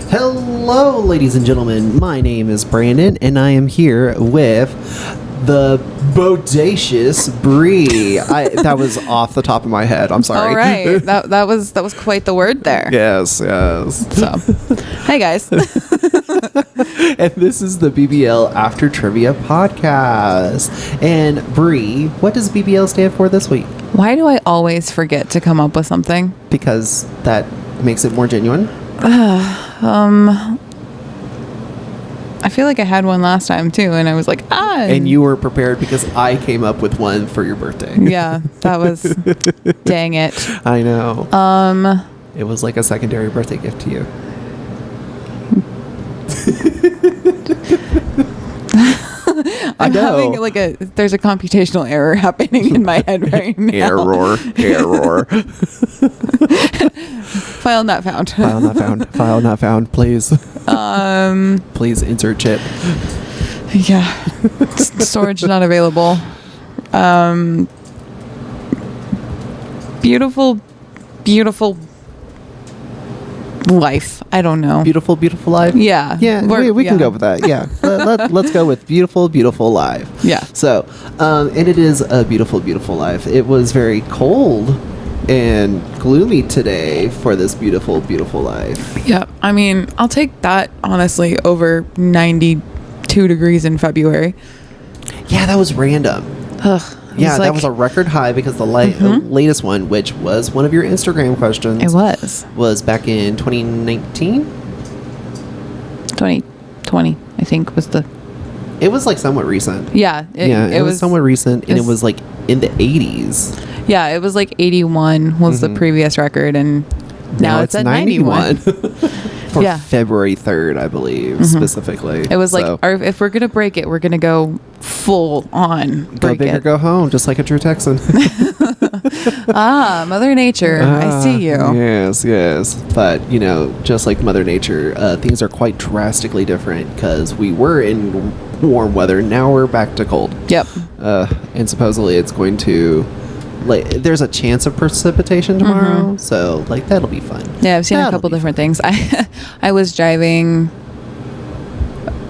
Hello, ladies and gentlemen. My name is Brandon, and I am here with the bodacious Bri. That was off the top of my head. I'm sorry. All right, that was quite the word there. Yes. So, hey guys. And this is the BBL After Trivia podcast. And Bri, what does BBL stand for this week? Why do I always forget to come up with something? Because that makes it more genuine. I feel like I had one last time too, and I was like, And you were prepared because I came up with one for your birthday. Yeah, that was, dang it. I know. It was like a secondary birthday gift to you. I know. There's a computational error happening in my head right now. Error. File not found. File not found, please. Please insert chip. Yeah. Storage not available. Beautiful life. I don't know. Beautiful life? Yeah. Yeah, we can go with that. Yeah. Let's go with beautiful life. Yeah. So, and it is a beautiful life. It was very cold and gloomy today for this beautiful life. Yeah. I mean, I'll take that, honestly, over 92 degrees in February. Yeah, that was random. Ugh. Yeah, that was a record high because the latest one, which was one of your Instagram questions. It was back in 2019? 2020, I think, was the... It was like somewhat recent. Yeah. It was somewhat recent, and it was like in the 80s. Yeah, it was like 81 was the previous record, and now it's at 91. For February 3rd, I believe, specifically. It was if we're going to break it, we're going to go full on break Go big or go home, just like a true Texan. Mother Nature, I see you. Yes. But, just like Mother Nature, things are quite drastically different because we were in warm weather. Now we're back to cold. Yep. And supposedly it's going to... there's a chance of precipitation tomorrow, so that'll be fun. Yeah, I've seen a couple different things. I was driving.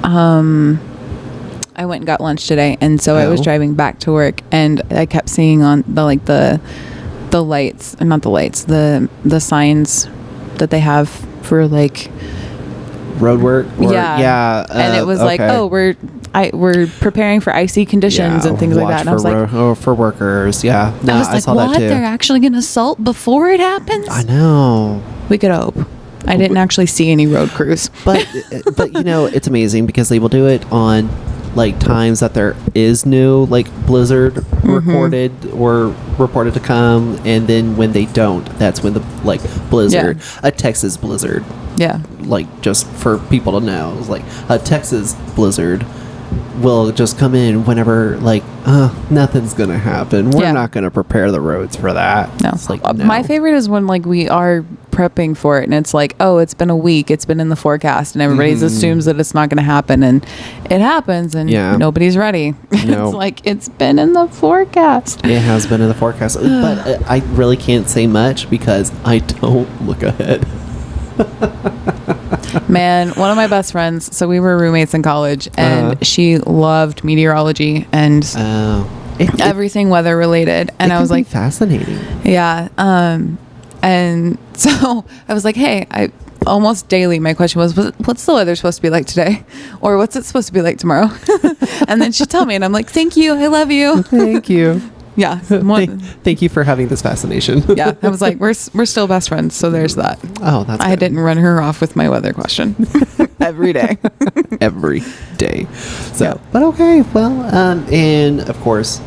I went and got lunch today, and so I was driving back to work, and I kept seeing on the lights, not the lights, the signs that they have for road work. Yeah. And it was we're preparing for icy conditions and things like that. And I was like, for workers. Yeah. No, I saw that too. They're actually going to salt before it happens? I know. We could hope. I didn't actually see any road crews. But it's amazing because they will do it on times that there is no blizzard recorded or reported to come, and then when they don't, that's when the blizzard, a Texas blizzard. Yeah. Just for people to know, it's a Texas blizzard will just come in whenever nothing's gonna happen. We're not gonna prepare the roads for that. No. No. My favorite is when we are prepping for it, and it's it's been a week, it's been in the forecast, and everybody assumes that it's not gonna happen, and it happens, and nobody's ready. No. It's been in the forecast. It has been in the forecast. But I really can't say much because I don't look ahead. Man, one of my best friends, so we were roommates in college, and she loved meteorology and everything weather related, and I was like, fascinating. Yeah. And so I was like, hey, almost daily my question was, what's the weather supposed to be like today, or what's it supposed to be like tomorrow? And then she'd tell me, and I'm like, thank you, I love you. Thank you. Yeah. Thank you for having this fascination. Yeah. I was like, we're still best friends. So there's that. Oh, that's I good. didn't run her off with my weather question every day. Every day. So, yeah. But okay. Well, and of course,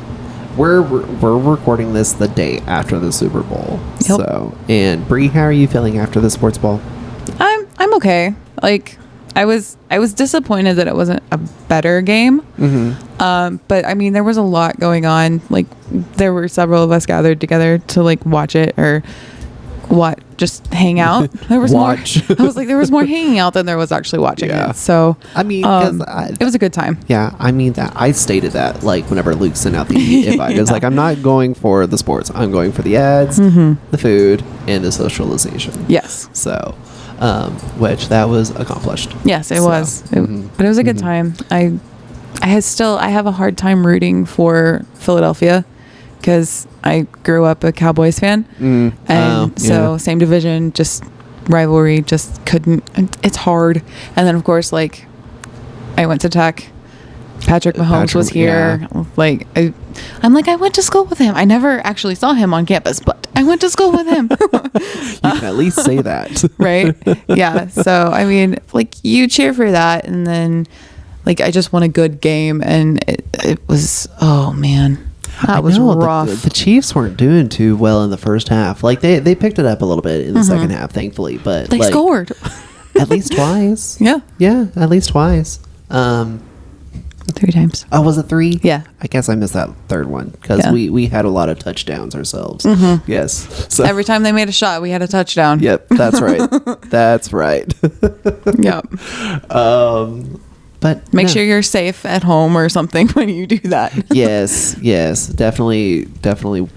we're recording this the day after the Super Bowl. Yep. So, and Bri, how are you feeling after the sports ball? I'm okay. I was disappointed that it wasn't a better game. But I mean, there was a lot going on. There were several of us gathered together to watch it or just hang out. There was more. I was like, there was more hanging out than there was actually watching it. So I mean, it was a good time. Yeah, I mean, I stated that whenever Luke sent out the invite, it was I'm not going for the sports. I'm going for the ads, the food, and the socialization. Yes. So. which that was accomplished. Yes, it was. But it was a good time. I have a hard time rooting for Philadelphia because I grew up a Cowboys fan, and so same division, just rivalry, just couldn't. It's hard. And then of course, like, I went to Tech. Patrick Mahomes was here. Yeah. Like, I'm like, I went to school with him. I never actually saw him on campus, but I went to school with him. You can at least say that. Right? Yeah. So, I mean, like, you cheer for that. And then, like, I just won a good game. And it was, oh, man. That was rough. The Chiefs weren't doing too well in the first half. Like, they picked it up a little bit in the second half, thankfully. But they scored. At least twice. Yeah. Yeah, at least twice. 3 times. Oh, was it 3? Yeah. I guess I missed that third one because we had a lot of touchdowns ourselves. Yes. So every time they made a shot, we had a touchdown. Yep, that's right. That's right. Yep. But make sure you're safe at home or something when you do that. Yes. Definitely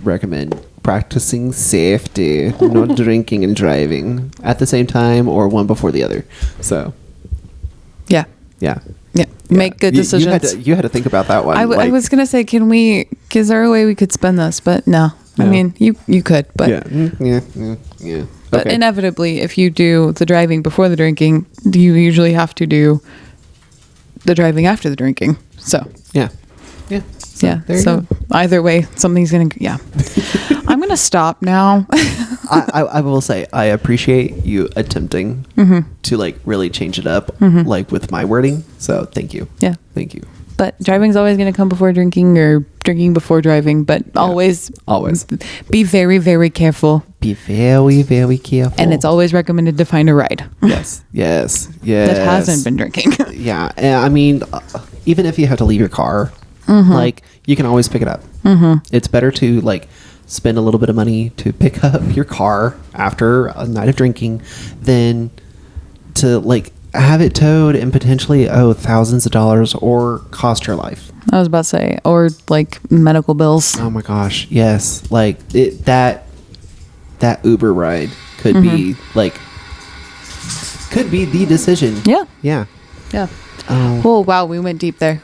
recommend practicing safety, not drinking and driving at the same time or one before the other. So. Yeah. Make good decisions. You had to think about that one. I was going to say, is there a way we could spend this? But no. I mean, you could, but. Yeah. But inevitably, if you do the driving before the drinking, you usually have to do the driving after the drinking. So. Yeah. So either way, something's going to, I'm going to stop now. I will say, I appreciate you attempting to like really change it up, like with my wording. So thank you. Yeah. Thank you. But driving's always going to come before drinking or drinking before driving, but always be very, very careful. Be very, very careful. And it's always recommended to find a ride. Yes. That hasn't been drinking. Yeah. And I mean, even if you have to leave your car, like you can always pick it up. It's better to like spend a little bit of money to pick up your car after a night of drinking than to like have it towed and potentially thousands of dollars or cost your life. I was about to say, or like medical bills. Oh my gosh, yes. Like that Uber ride could be like the decision. Yeah. Oh wow, we went deep there.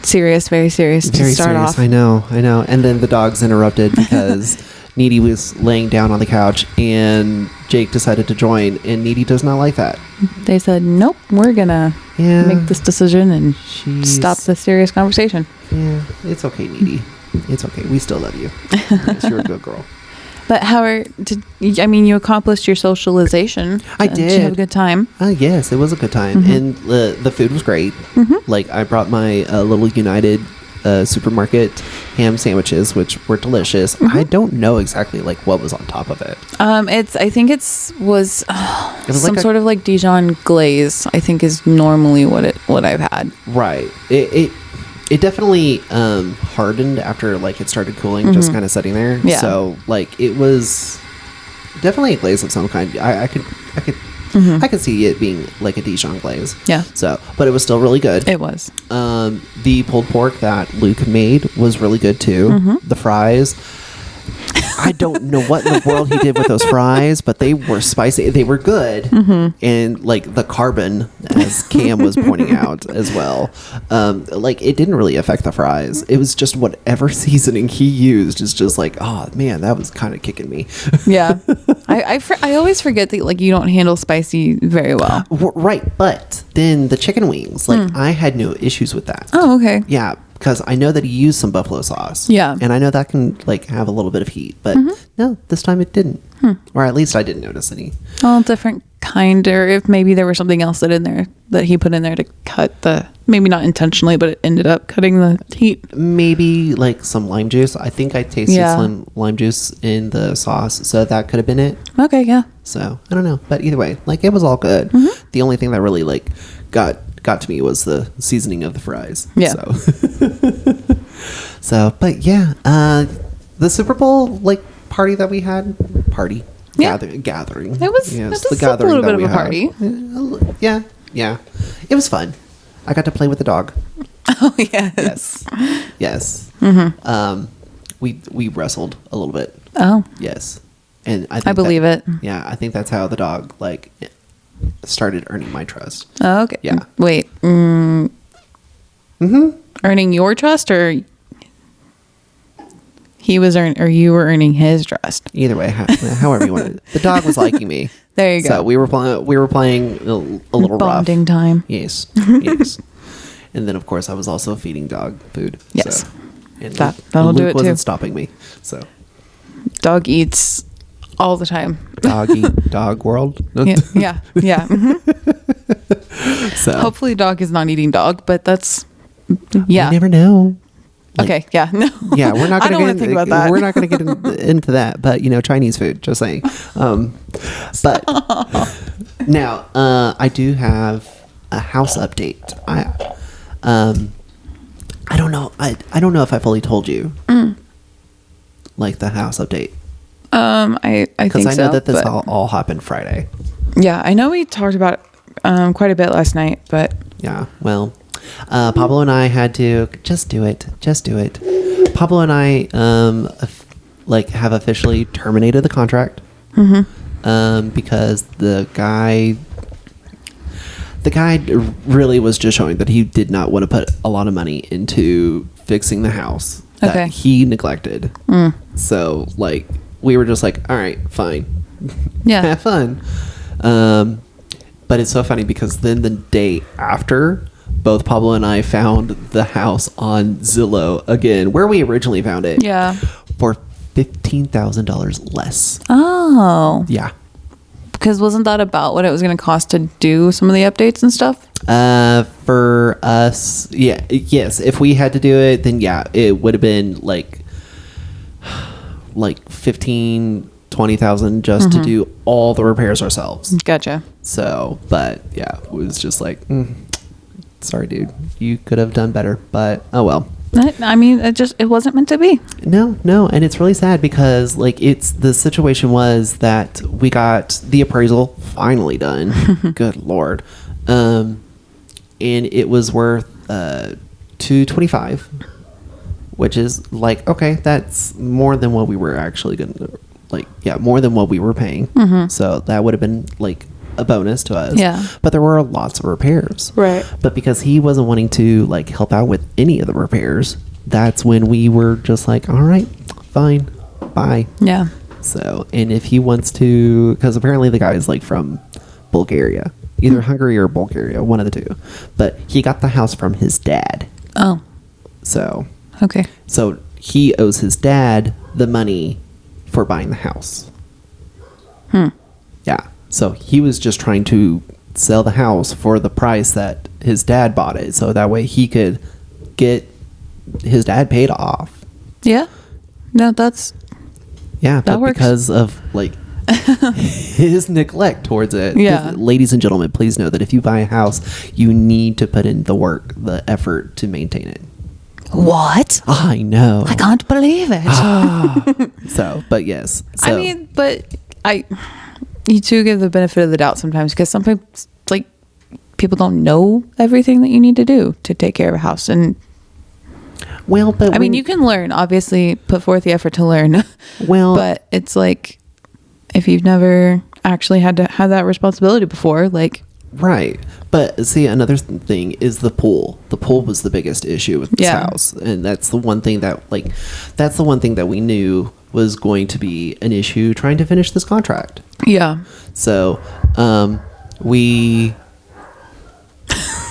Serious, very serious to start off. I know. And then the dogs interrupted because Needy was laying down on the couch and Jake decided to join, and Needy does not like that. They said, nope, we're gonna make this decision and stop the serious conversation. Yeah, it's okay, Needy. It's okay. We still love you. Yes, you're a good girl. But you accomplished your socialization. I did. Did you have a good time? Yes, it was a good time. And the food was great. Like, I brought my little United supermarket ham sandwiches, which were delicious. I don't know exactly like what was on top of it. I think it was some like sort of like Dijon glaze, I think is normally what I've had. Right. It definitely hardened after like it started cooling, just kind of sitting there. Yeah. So like it was definitely a glaze of some kind. I could see it being like a Dijon glaze. Yeah. So, but it was still really good. It was. The pulled pork that Luke made was really good too. The fries. I don't know what in the world he did with those fries, but they were spicy. They were good. And like the carbon, as Cam was pointing out as well, like it didn't really affect the fries. It was just whatever seasoning he used is just like, oh man, that was kind of kicking me. Yeah. I always forget that like you don't handle spicy very well. Right. But then the chicken wings, like I had no issues with that. Oh, okay. Yeah. Because I know that he used some buffalo sauce. Yeah. And I know that can like have a little bit of heat. But no, this time it didn't. Or at least I didn't notice any. Well, different kind, or if maybe there was something else that he put in there to cut maybe not intentionally, but it ended up cutting the heat. Maybe like some lime juice. I think I tasted some lime juice in the sauce. So that could have been it. Okay, yeah. So I don't know. But either way, like it was all good. The only thing that really like got to me was the seasoning of the fries. Yeah. But yeah, the Super Bowl like party that we had, gathering. It was a little bit of a party. Yeah. It was fun. I got to play with the dog. Oh yes. Yes. We wrestled a little bit. Oh. Yes. And I believe it. Yeah, I think that's how the dog like started earning my trust. Oh, okay. Yeah. Wait. Earning your trust, or you were earning his trust? Either way, however you want it. The dog was liking me. There you go. So we were playing a little bonding rough. time. Yes. Yes. And then of course I was also feeding dog food. Yes. So, and That'll do Luke it wasn't too. stopping me. So Dog eats all the time. dog eat dog world. Yeah. So Hopefully dog is not eating dog, but that's you never know. Okay. Yeah. No. Yeah, we're not I going don't want to think about that. We're not going to get into that, but Chinese food. Just saying. But now I do have a house update. I don't know. I don't know if I fully told you. Like the house update. I think so. Because I know that this all happened Friday. Yeah, I know we talked about it quite a bit last night, but Yeah. Well, Pablo and I had to just do it. Pablo and I have officially terminated the contract. Because the guy really was just showing that he did not want to put a lot of money into fixing the house that he neglected. So we were just like, all right, fine. Yeah. Have fun. But it's so funny because then the day after, both Pablo and I found the house on Zillow again, where we originally found it. Yeah. For $15,000 less. Oh. Yeah. Because wasn't that about what it was going to cost to do some of the updates and stuff? For us, yeah, yes. If we had to do it, then yeah, it would have been like 15,000-20,000 just to do all the repairs ourselves. Gotcha. So, but yeah, it was just like, sorry, dude, you could have done better, but oh well. I mean, it wasn't meant to be. No, and it's really sad because the situation was that we got the appraisal finally done. Good Lord. And it was worth $225, which is okay, that's more than what we were actually gonna more than what we were paying. So that would have been a bonus to us. Yeah. But there were lots of repairs. Right. But because he wasn't wanting to help out with any of the repairs, that's when we were just like, all right, fine, bye. Yeah. So, and if he wants to, because apparently the guy is from Bulgaria, either Hungary or Bulgaria, one of the two. But he got the house from his dad. Oh. So. Okay. So he owes his dad the money for buying the house. Yeah. So he was just trying to sell the house for the price that his dad bought it. So that way he could get his dad paid off. Yeah. No, that's... Yeah, that but works. because of his neglect towards it. Yeah. Ladies and gentlemen, please know that if you buy a house, you need to put in the work, the effort to maintain it. What? I know. I can't believe it. So, but yes. So. I mean, but you do give the benefit of the doubt sometimes, because sometimes people don't know everything that you need to do to take care of a house. And well, but I mean, you can learn, obviously, put forth the effort to learn. Well, but it's if you've never actually had to have that responsibility before, right. But see, another thing is the pool. The pool was the biggest issue with this house, and that's the one thing that we knew was going to be an issue trying to finish this contract. Yeah. So,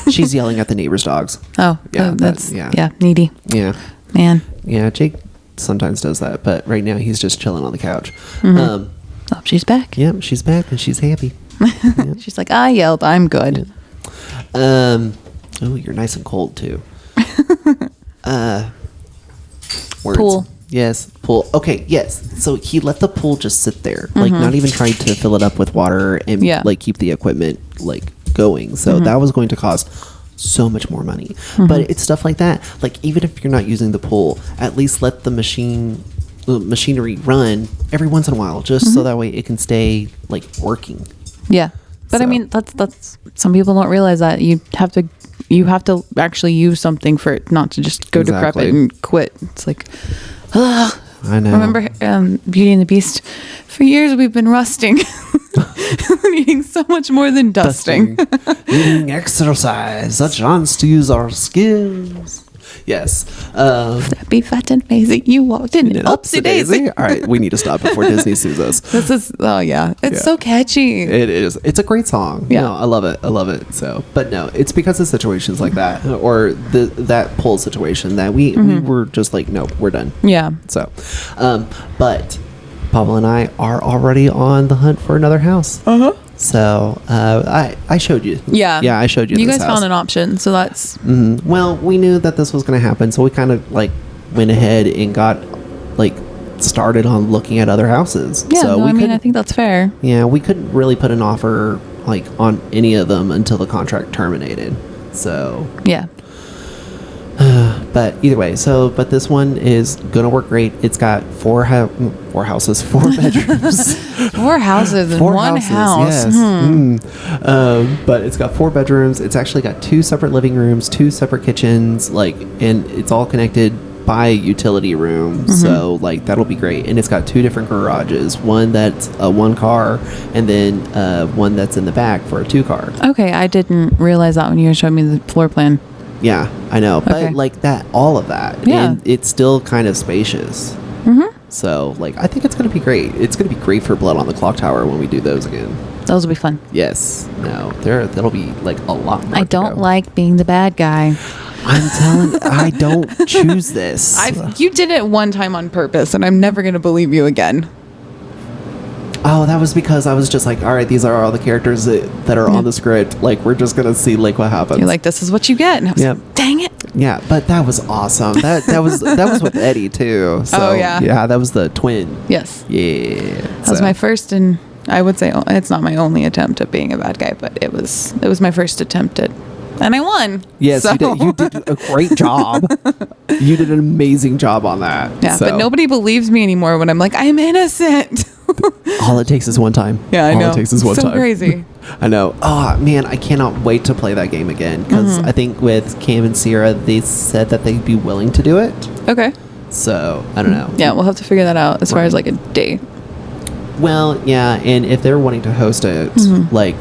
she's yelling at the neighbor's dogs. Oh, yeah, that's needy. Yeah, man. Yeah, Jake sometimes does that, but right now he's just chilling on the couch. Oh, she's back. Yeah, she's back and she's happy. Yeah. She's like, I yelled, I'm good. Oh, you're nice and cold too. Words. Pool. Yes, pool. Okay, yes. So he let the pool just sit there, not even trying to fill it up with water and keep the equipment going. So that was going to cost so much more money. But it's stuff like that. Even if you're not using the pool, at least let the machinery run every once in a while, just so that way it can stay working. Yeah. But I mean, that's some people don't realize that you have to actually use something for it not to just go decrepit and quit. It's I know. Remember Beauty and the Beast? For years we've been rusting. Needing so much more than dusting. Needing exercise, a chance to use our skills. Yes. Be fat and lazy. You walked in an upsy daisy. All right, we need to stop before Disney sues us. This is, oh yeah. It's so catchy. It is. It's a great song. Yeah. No, I love it. I love it. So, but no, it's because of situations like that or that pull situation that we were just like, no, we're done. Yeah. So, but Pablo and I are already on the hunt for another house. So I showed you. Yeah. Yeah, I showed you. You this guys house. found an option, so that's. Well, we knew that this was going to happen, so we kind of like went ahead and got like started on looking at other houses. Yeah, so no, we I mean, I think that's fair. Yeah, we couldn't really put an offer like on any of them until the contract terminated. So Yeah. but either way, but this one is gonna work great. It's got four houses, 4 bedrooms. 4 houses in 4 one houses, house. Yes. But it's got 4 bedrooms. It's actually got 2 separate living rooms, 2 separate kitchens, and it's all connected by a utility room. So like that'll be great. And it's got 2 different garages. One that's a 1 car, and then one that's in the back for a 2 car. Okay, I didn't realize that when you showed me the floor plan. Yeah, I know. But Okay. like that, all of that. Yeah. And it's still kind of spacious. So like I think it's going to be great. It's going to be great for Blood on the Clock Tower when we do those again. Those will be fun. Yes. No, that'll be like a lot more. I don't like being the bad guy. I'm telling I don't choose this. You did it one time on purpose, and I'm never going to believe you again. Oh, that was because I was just like, all right, these are all the characters that are on the script. Like, we're just gonna see like what happens. You're like, this is what you get, and I was like, dang it. Yeah, but that was awesome. That was with Eddie too. So, Oh, yeah. Yeah, that was the twin. Yes. Yeah. That was my first, and I would say it's not my only attempt at being a bad guy, but it was my first attempt at, and I won. Yes, so. you did a great job. You did an amazing job on that. Yeah, so. but nobody believes me anymore when I'm like, I'm innocent. All it takes is one time. Yeah, I know. All it takes is one so time. Crazy. I know. Oh man, I cannot wait to play that game again because I think with Cam and Sierra, they said that they'd be willing to do it. Okay. So I don't know. Yeah, we'll have to figure that out as far as like a date. Well, yeah, and if they're wanting to host it, like,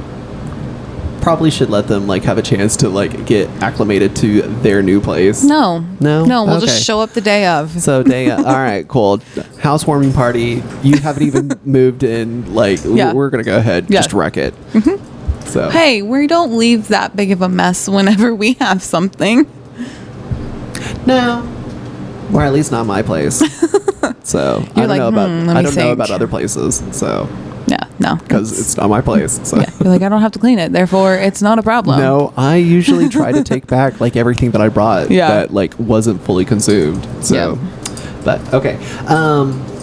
probably should let them like have a chance to like get acclimated to their new place. No. No? We'll Okay. just show up the day of. So all right, cool. Housewarming party. You haven't even moved in. Like, Yeah. we're gonna go ahead, Yeah. just wreck it. So Hey, we don't leave that big of a mess whenever we have something. no, or at least not my place. So I don't like, know about let I me don't know think. about other places. So Yeah, no. because it's not my place. So. Yeah, you're like, I don't have to clean it, therefore it's not a problem. No, I usually try to take back like everything that I brought that like wasn't fully consumed. So, but okay,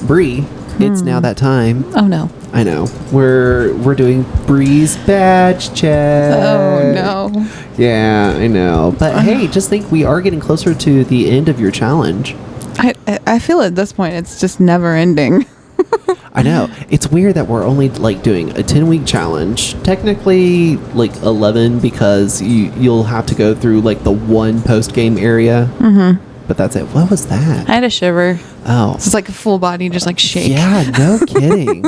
Bri, it's now that time. Oh no. I know we're doing Bri's badge check. Oh no. Yeah, I know. But hey, just think we are getting closer to the end of your challenge. I feel at this point it's just never ending. I know. It's weird that we're only like doing a 10-week challenge. Technically like 11 because you'll have to go through like the one post-game area. But that's it. What was that? I had a shiver. Oh. It's like a full body just like shake. Yeah, no kidding.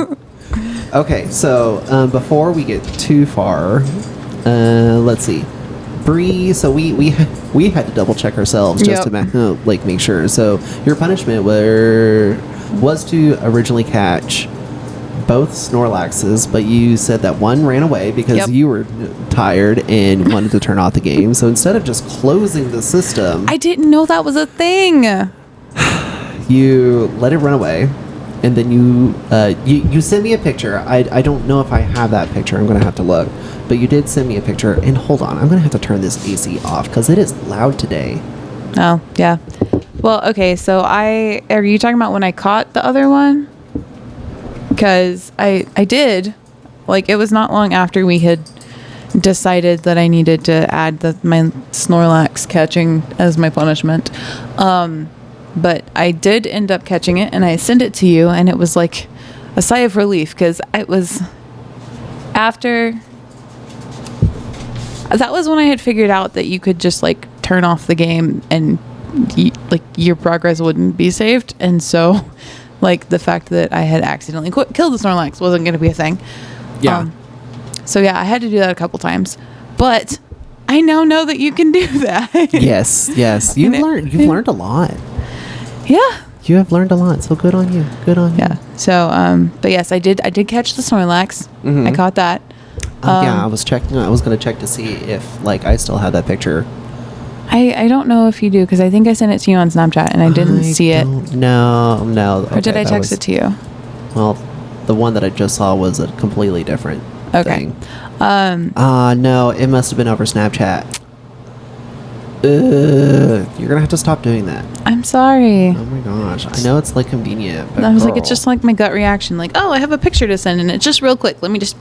Okay, so before we get too far, let's see. Bri, so we had to double check ourselves just to make sure. So your punishment was to originally catch both Snorlaxes, but you said that one ran away because you were tired and wanted to turn off the game. So instead of just closing the system, I didn't know that was a thing. you let it run away. And then you sent me a picture. I don't know if I have that picture. I'm going to have to look. But you did send me a picture. And hold on. I'm going to have to turn this AC off because it is loud today. Oh, yeah. Well, okay. So are you talking about when I caught the other one? Because I did. Like, it was not long after we had decided that I needed to add my Snorlax catching as my punishment. But I did end up catching it, and I sent it to you, and it was like a sigh of relief because it was after. That was when I had figured out that you could just like turn off the game and like your progress wouldn't be saved. And so like the fact that I had accidentally killed the Snorlax wasn't going to be a thing. Yeah. So yeah, I had to do that a couple times, but I now know that you can do that. Yes. You've learned a lot. Yeah. You have learned a lot, so good on you. Yeah. So, but yes, I did catch the Snorlax. I caught that. Yeah, I was checking. I was going to check to see if like I still had that picture. I don't know if you do, because I think I sent it to you on Snapchat and I didn't see it. No. Or did I text it to you? Well, the one that I just saw was a completely different thing. No, it must have been over Snapchat. You're gonna have to stop doing that. I'm sorry. Oh my gosh, I know it's like convenient, but I was like, it's just like my gut reaction, like, oh, I have a picture to send and it's just real quick. Let me just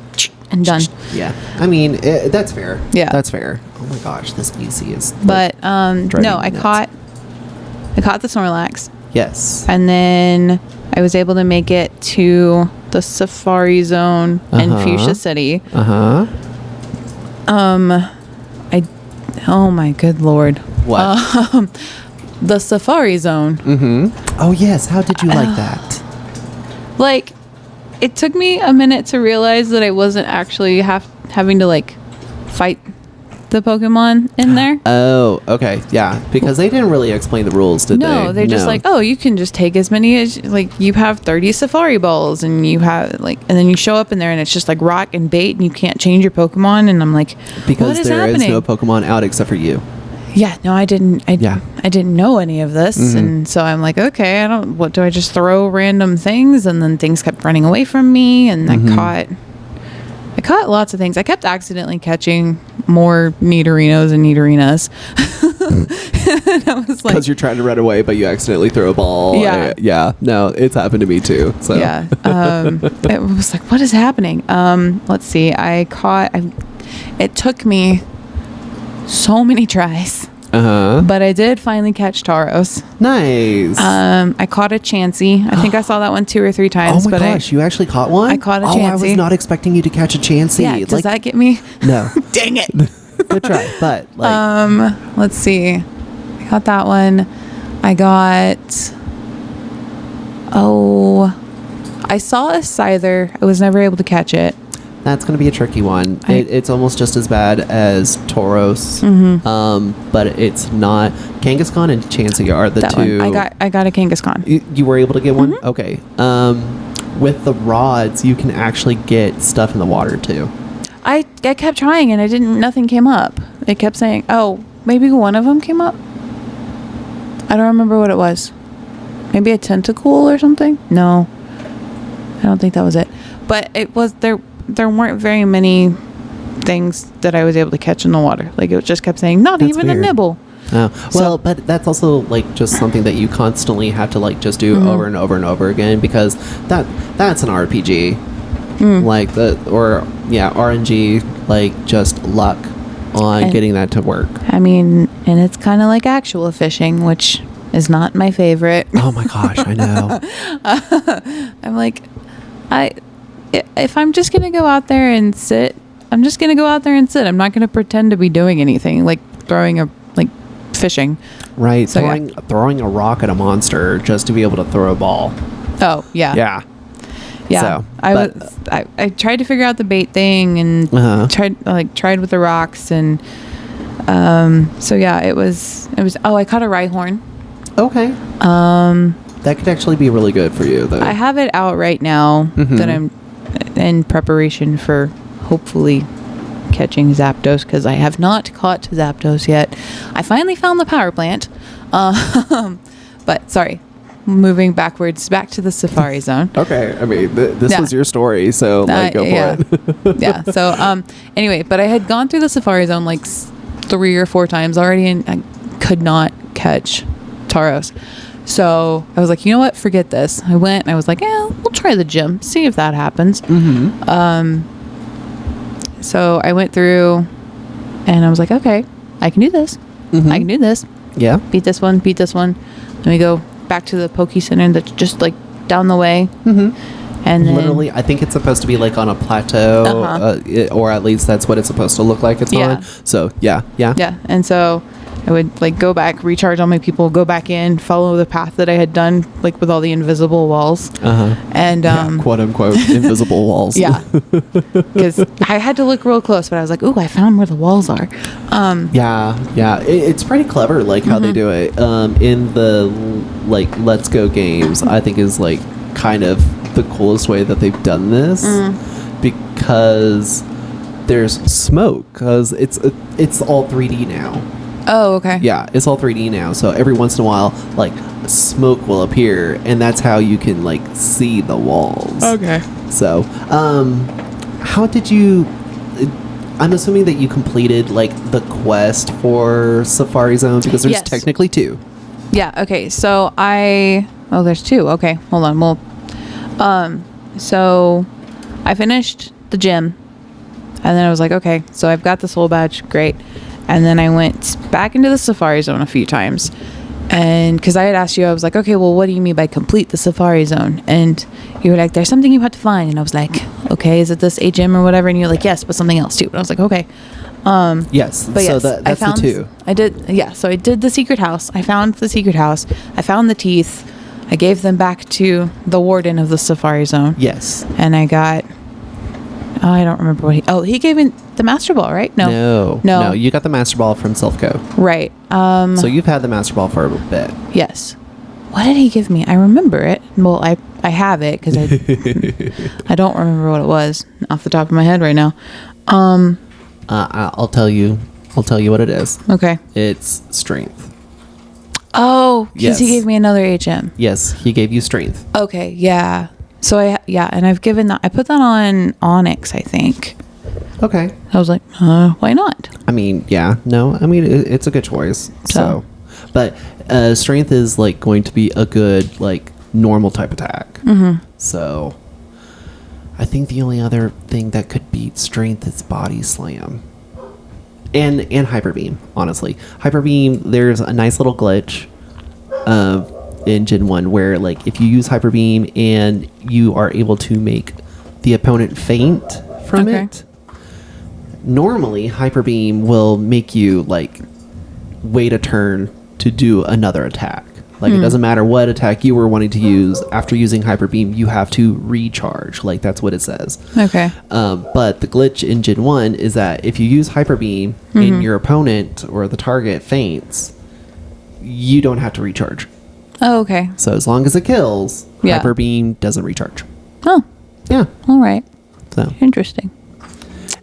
and done. Yeah, I mean that's fair. Yeah, that's fair. Oh my gosh, this EC is. But no, I caught the Snorlax. Yes, and then I was able to make it to the Safari Zone in Fuchsia City. Oh my good lord. What? The Safari Zone. Oh yes, how did you like that? Like, it took me a minute to realize that I wasn't actually having to like fight the Pokemon in there. Oh, okay. Yeah, because they didn't really explain the rules, did they? No, they're just like, oh, you can just take as many as, like, you have 30 Safari Balls, and you have, like, and then you show up in there, and it's just, like, rock and bait, and you can't change your Pokemon, and I'm like, because what is there happening? is no Pokemon out except for you. Yeah, no, I didn't know any of this, and so I'm like, okay, what do I just throw random things? And then things kept running away from me, and I caught lots of things. I kept accidentally catching more Nidorinos and Nidorinas. And I was like, because you're trying to run away, but you accidentally throw a ball. Yeah. No, it's happened to me too. So yeah, it was like, what is happening? Let's see. It took me so many tries. But I did finally catch Tauros. Nice. I caught a Chansey. I think I saw that one 2 or 3 times. Oh my gosh, you actually caught one? I caught a Chansey. Oh, I was not expecting you to catch a Chansey. Yeah, does that get me? No. Dang it. Good try, but like. Let's see. I got that one. I saw a Scyther. I was never able to catch it. That's going to be a tricky one. It's almost just as bad as Tauros, but it's not. Kangaskhan and Chansey are the two. One. I got a Kangaskhan. You were able to get one? Okay. With the rods, you can actually get stuff in the water too. I kept trying and nothing came up. It kept saying, oh, maybe one of them came up. I don't remember what it was. Maybe a tentacle or something? No. I don't think that was it. But it was there weren't very many things that I was able to catch in the water. Like, it just kept saying, not even weird. A nibble. Well, but that's also like just something that you constantly have to like just do over and over and over again, because that's an RPG. Like RNG, like just luck on getting that to work. I mean, and it's kind of like actual fishing, which is not my favorite. Oh my gosh, I know. I'm like, if I'm just gonna go out there and sit, I'm just gonna go out there and sit. I'm not gonna pretend to be doing anything, like fishing. Right, so throwing a rock at a monster just to be able to throw a ball. Oh yeah. So, I tried to figure out the bait thing and tried with the rocks, and so yeah, it was. Oh, I caught a Rhyhorn. Okay. That could actually be really good for you, though. I have it out right now that I'm in preparation for hopefully catching Zapdos, because I have not caught Zapdos yet. I finally found the power plant. But sorry, moving backwards back to the Safari Zone. Okay, I mean this was your story, so go for it. Yeah. So anyway, but I had gone through the Safari Zone like 3 or 4 times already, and I could not catch Tauros. So I was like, you know what? Forget this. I went and I was like, we'll try the gym, see if that happens. So I went through and I was like, okay, I can do this. I can do this. Yeah. Beat this one. Let me go back to the Poke Center that's just like down the way. And then, literally, I think it's supposed to be like on a plateau, or at least that's what it's supposed to look like it's on. So yeah. And so I would like go back, recharge all my people, go back in, follow the path that I had done, like with all the invisible walls. And quote unquote invisible walls. Yeah, because I had to look real close, but I was like, ooh, I found where the walls are. It's pretty clever, like how they do it. In the like Let's Go games, I think is like kind of the coolest way that they've done this, because there's smoke, because it's all 3D now. Oh, okay. Yeah, it's all 3D now. So every once in a while, like smoke will appear, and that's how you can like see the walls. Okay. So, how did you? I'm assuming that you completed like the quest for Safari Zone, because there's technically 2. Yeah. Okay. So there's 2. Okay. Hold on. Well, so I finished the gym, and then I was like, okay, so I've got the soul badge. Great. And then I went back into the Safari Zone a few times. And because I had asked you, I was like, okay, well, what do you mean by complete the Safari Zone? And you were like, there's something you have to find. And I was like, okay, is it this HM or whatever? And you're like, yes, but something else too. And I was like, okay. Yes. But so yes, that's the 2. I did. Yeah. So I did the secret house. I found the secret house. I found the teeth. I gave them back to the warden of the Safari Zone. Yes. And I got, I don't remember what he gave me the Master Ball, right? No. You got the Master Ball from Silphco. Right. So you've had the Master Ball for a bit. Yes. What did he give me? I remember it. Well, I have it because I don't remember what it was off the top of my head right now. I'll tell you what it is. Okay. It's strength. Oh, because he gave me another HM. Yes, he gave you strength. Okay, yeah. So and I've given that. I put that on Onyx, I think. Okay. I was like, why not? I mean, yeah, no. I mean, it's a good choice. So, but strength is like going to be a good like normal type attack. So, I think the only other thing that could beat strength is body slam. And hyper beam, honestly. Hyper beam, there's a nice little glitch in Gen 1 where like if you use hyper beam and you are able to make the opponent faint from it, normally hyper beam will make you like wait a turn to do another attack. Like it doesn't matter what attack you were wanting to use, after using hyper beam you have to recharge. Like that's what it says. Okay. But the glitch in Gen 1 is that if you use hyper beam and your opponent or the target faints, you don't have to recharge. Oh, okay. So as long as it kills, hyper beam doesn't recharge. Oh. Yeah. All right. So interesting.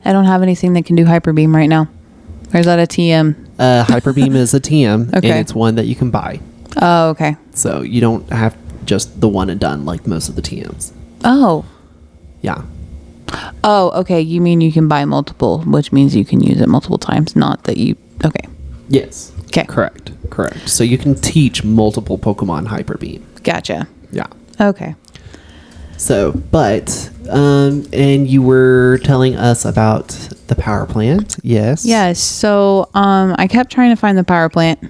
I don't have anything that can do hyper beam right now. Or is that a TM? Hyper beam is a TM, and it's one that you can buy. Oh, okay. So you don't have just the one and done like most of the TMs. Oh. Yeah. Oh, okay. You mean you can buy multiple, which means you can use it multiple times, not that you... Okay. Yes. Okay. Correct. So you can teach multiple Pokemon hyper beam. Gotcha. Yeah. Okay. So, but, and you were telling us about the power plant. Yes. Yes. So, I kept trying to find the power plant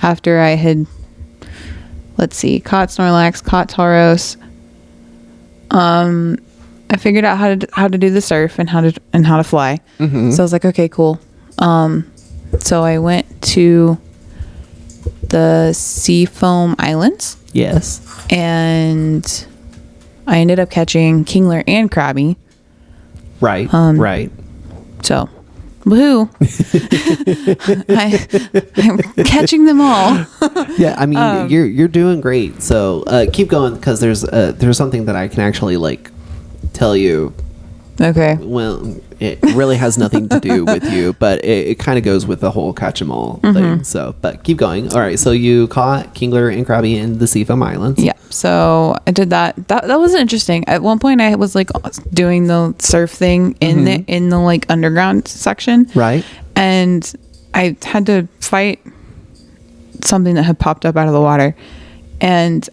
after I had, let's see, caught Snorlax, caught Tauros. I figured out how to do the surf and how to fly. So I was like, okay, cool. So I went to the Seafoam Islands. Yes. And I ended up catching Kingler and Krabby. Right. Right. So, woohoo. I'm catching them all. Yeah, I mean, you're doing great. So keep going, because there's something that I can actually like tell you. Okay. Well, it really has nothing to do with you, but it kind of goes with the whole catch 'em all thing. So, but keep going. All right. So you caught Kingler and Krabby in the Seafoam Islands. Yeah. So I did that. That was interesting. At one point, I was like doing the surf thing in the like underground section. Right. And I had to fight something that had popped up out of the water, and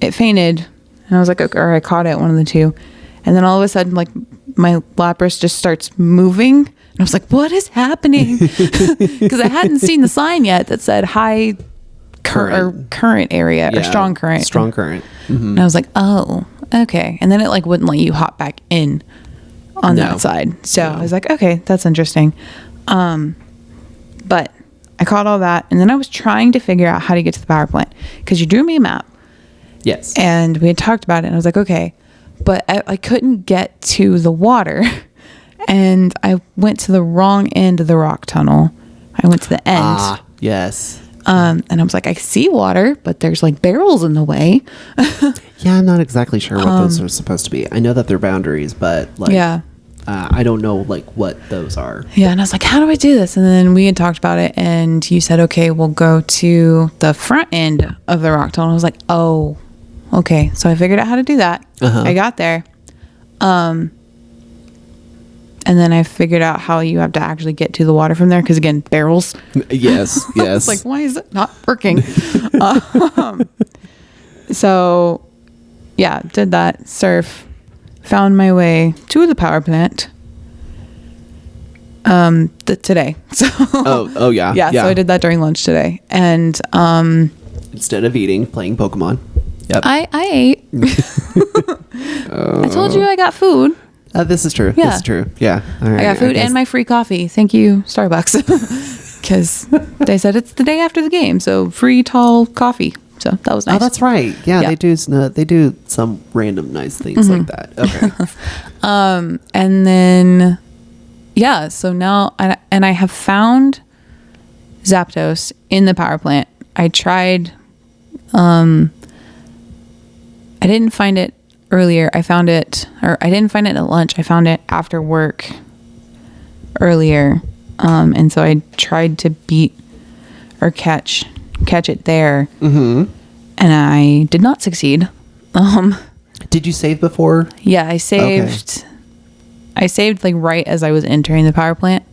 it fainted, and I was like, okay, or I caught it, one of the two, and then all of a sudden, like, my Lapras just starts moving, and I was like, what is happening? Because I hadn't seen the sign yet that said high current area, or strong current. And I was like, oh, okay. And then it like wouldn't let you hop back in on that side. So I was like, okay, that's interesting. But I caught all that. And then I was trying to figure out how to get to the power plant because you drew me a map. Yes. And we had talked about it. And I was like, okay. But I couldn't get to the water. And I went to the wrong end of the rock tunnel. I went to the end. Ah, yes. And I was like, I see water, but there's like barrels in the way. Yeah, I'm not exactly sure what those are supposed to be. I know that they're boundaries, but like, yeah. I don't know like what those are. Yeah, and I was like, how do I do this? And then we had talked about it, and you said, okay, we'll go to the front end of the rock tunnel. I was like, oh, okay. So I figured out how to do that. I got there. And then I figured out how you have to actually get to the water from there. Because again, barrels. Yes, yes. It's like, why is it not working? So yeah, did that, surf, found my way to the power plant today. So oh yeah. yeah, so I did that during lunch today. And instead of eating, playing Pokemon. Yep. I ate. I told you I got food. This is true. Yeah. This is true. Yeah. All right. I got food and my free coffee. Thank you, Starbucks. Because they said it's the day after the game, so free tall coffee. So that was nice. Oh, that's right. Yeah, Yeah. they do some random nice things like that. Okay. And then, yeah, so now, and I have found Zapdos in the power plant. I tried, I didn't find it earlier. I didn't find it at lunch. I found it after work earlier. And so I tried to beat or catch it there. Mm-hmm. And I did not succeed. Did you save before? Yeah, I saved. Okay. I saved like right as I was entering the power plant.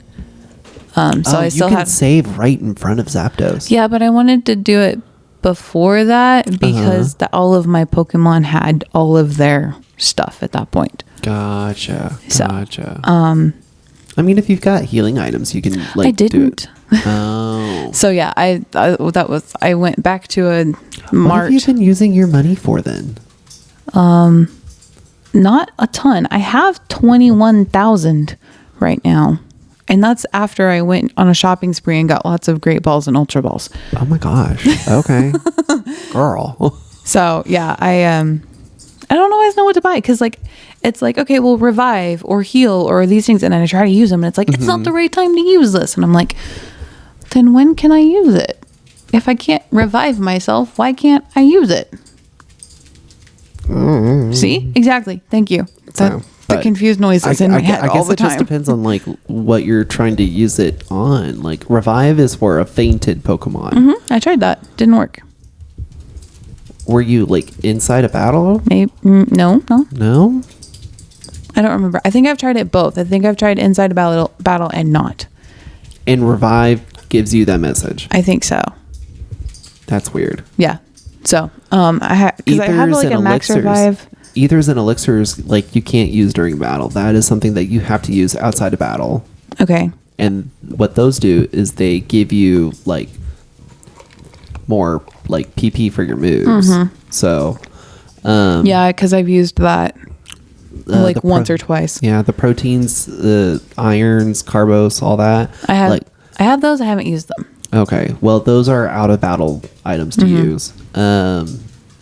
So I still you can save right in front of Zapdos. Yeah, but I wanted to do it before that because all of my Pokemon had all of their stuff at that point. Gotcha. So, I mean, if you've got healing items, you can like. I didn't. Do it. Oh. So yeah, I went back to a mart. What have you been using your money for then? Not a ton. I have 21,000 right now. And that's after I went on a shopping spree and got lots of Great Balls and Ultra Balls. Oh my gosh. Okay. Girl. So yeah, I don't always know what to buy because it's like, okay, well, revive or heal or these things. And then I try to use them and it's like, it's not the right time to use this. And I'm like, then when can I use it? If I can't revive myself, why can't I use it? See? Exactly. Thank you. The confused noises in my head all the time. I guess it just depends on like what you're trying to use it on. Like revive is for a fainted Pokemon. I tried that. Didn't work. Were you like inside a battle? Maybe no. No? I don't remember. I think I've tried it both. I think I've tried inside a battle and not. And revive gives you that message. I think so. That's weird. Yeah. So, I have like a max revive. Ethers and elixirs, like you can't use during battle. That is something that you have to use outside of battle. Okay. And what those do is they give you like more like PP for your moves. So, yeah, because I've used that like once or twice. Yeah, the proteins, the irons, carbos, all that. I have those. I haven't used them. Okay, well, those are out of battle items to use.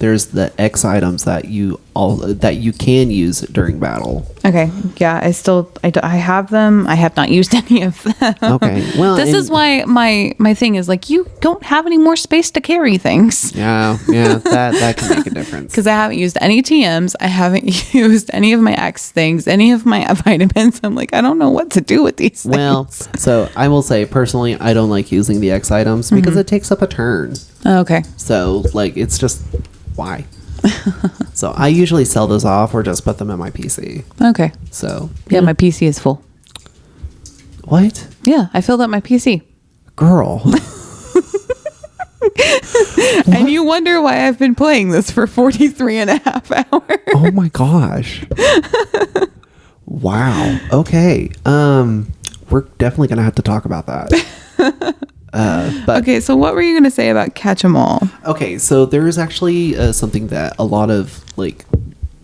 There's the X items that you can use during battle. Okay, yeah, I have them. I have not used any of them. Okay, well, this is why my thing is like you don't have any more space to carry things. Yeah, that can make a difference. Because I haven't used any TMs. I haven't used any of my X things, any of my vitamins. I'm like, I don't know what to do with these things. Well, so I will say personally, I don't like using the X items because it takes up a turn. Oh, okay. So like it's just. Why? So I usually sell those off or just put them in my PC. Okay. So yeah, my PC is full. What? Yeah, I filled up my PC. Girl. And you wonder why I've been playing this for 43 and a half hours. Oh my gosh. Wow. Okay. We're definitely gonna have to talk about that. Okay, so what were you going to say about Catch 'em All? Okay, so there is actually something that a lot of like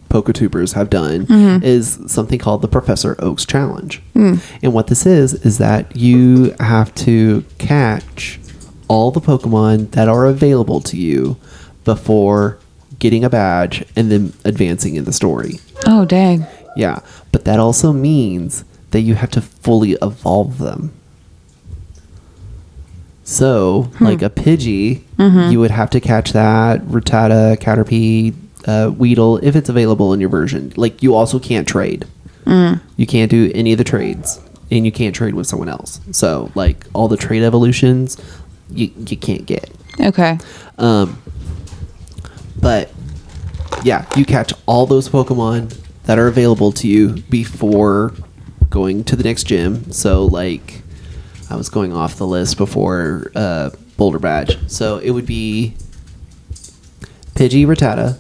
PokeTubers have done is something called the Professor Oaks Challenge. And what this is that you have to catch all the Pokemon that are available to you before getting a badge and then advancing in the story. Oh, dang. Yeah, but that also means that you have to fully evolve them. So, like a Pidgey, you would have to catch that, Rattata, Caterpie, Weedle, if it's available in your version. Like, you also can't trade. You can't do any of the trades, and you can't trade with someone else. So, like, all the trade evolutions, you can't get. Okay. But, yeah, you catch all those Pokemon that are available to you before going to the next gym. So, like, I was going off the list before Boulder Badge. So, it would be Pidgey, Rattata,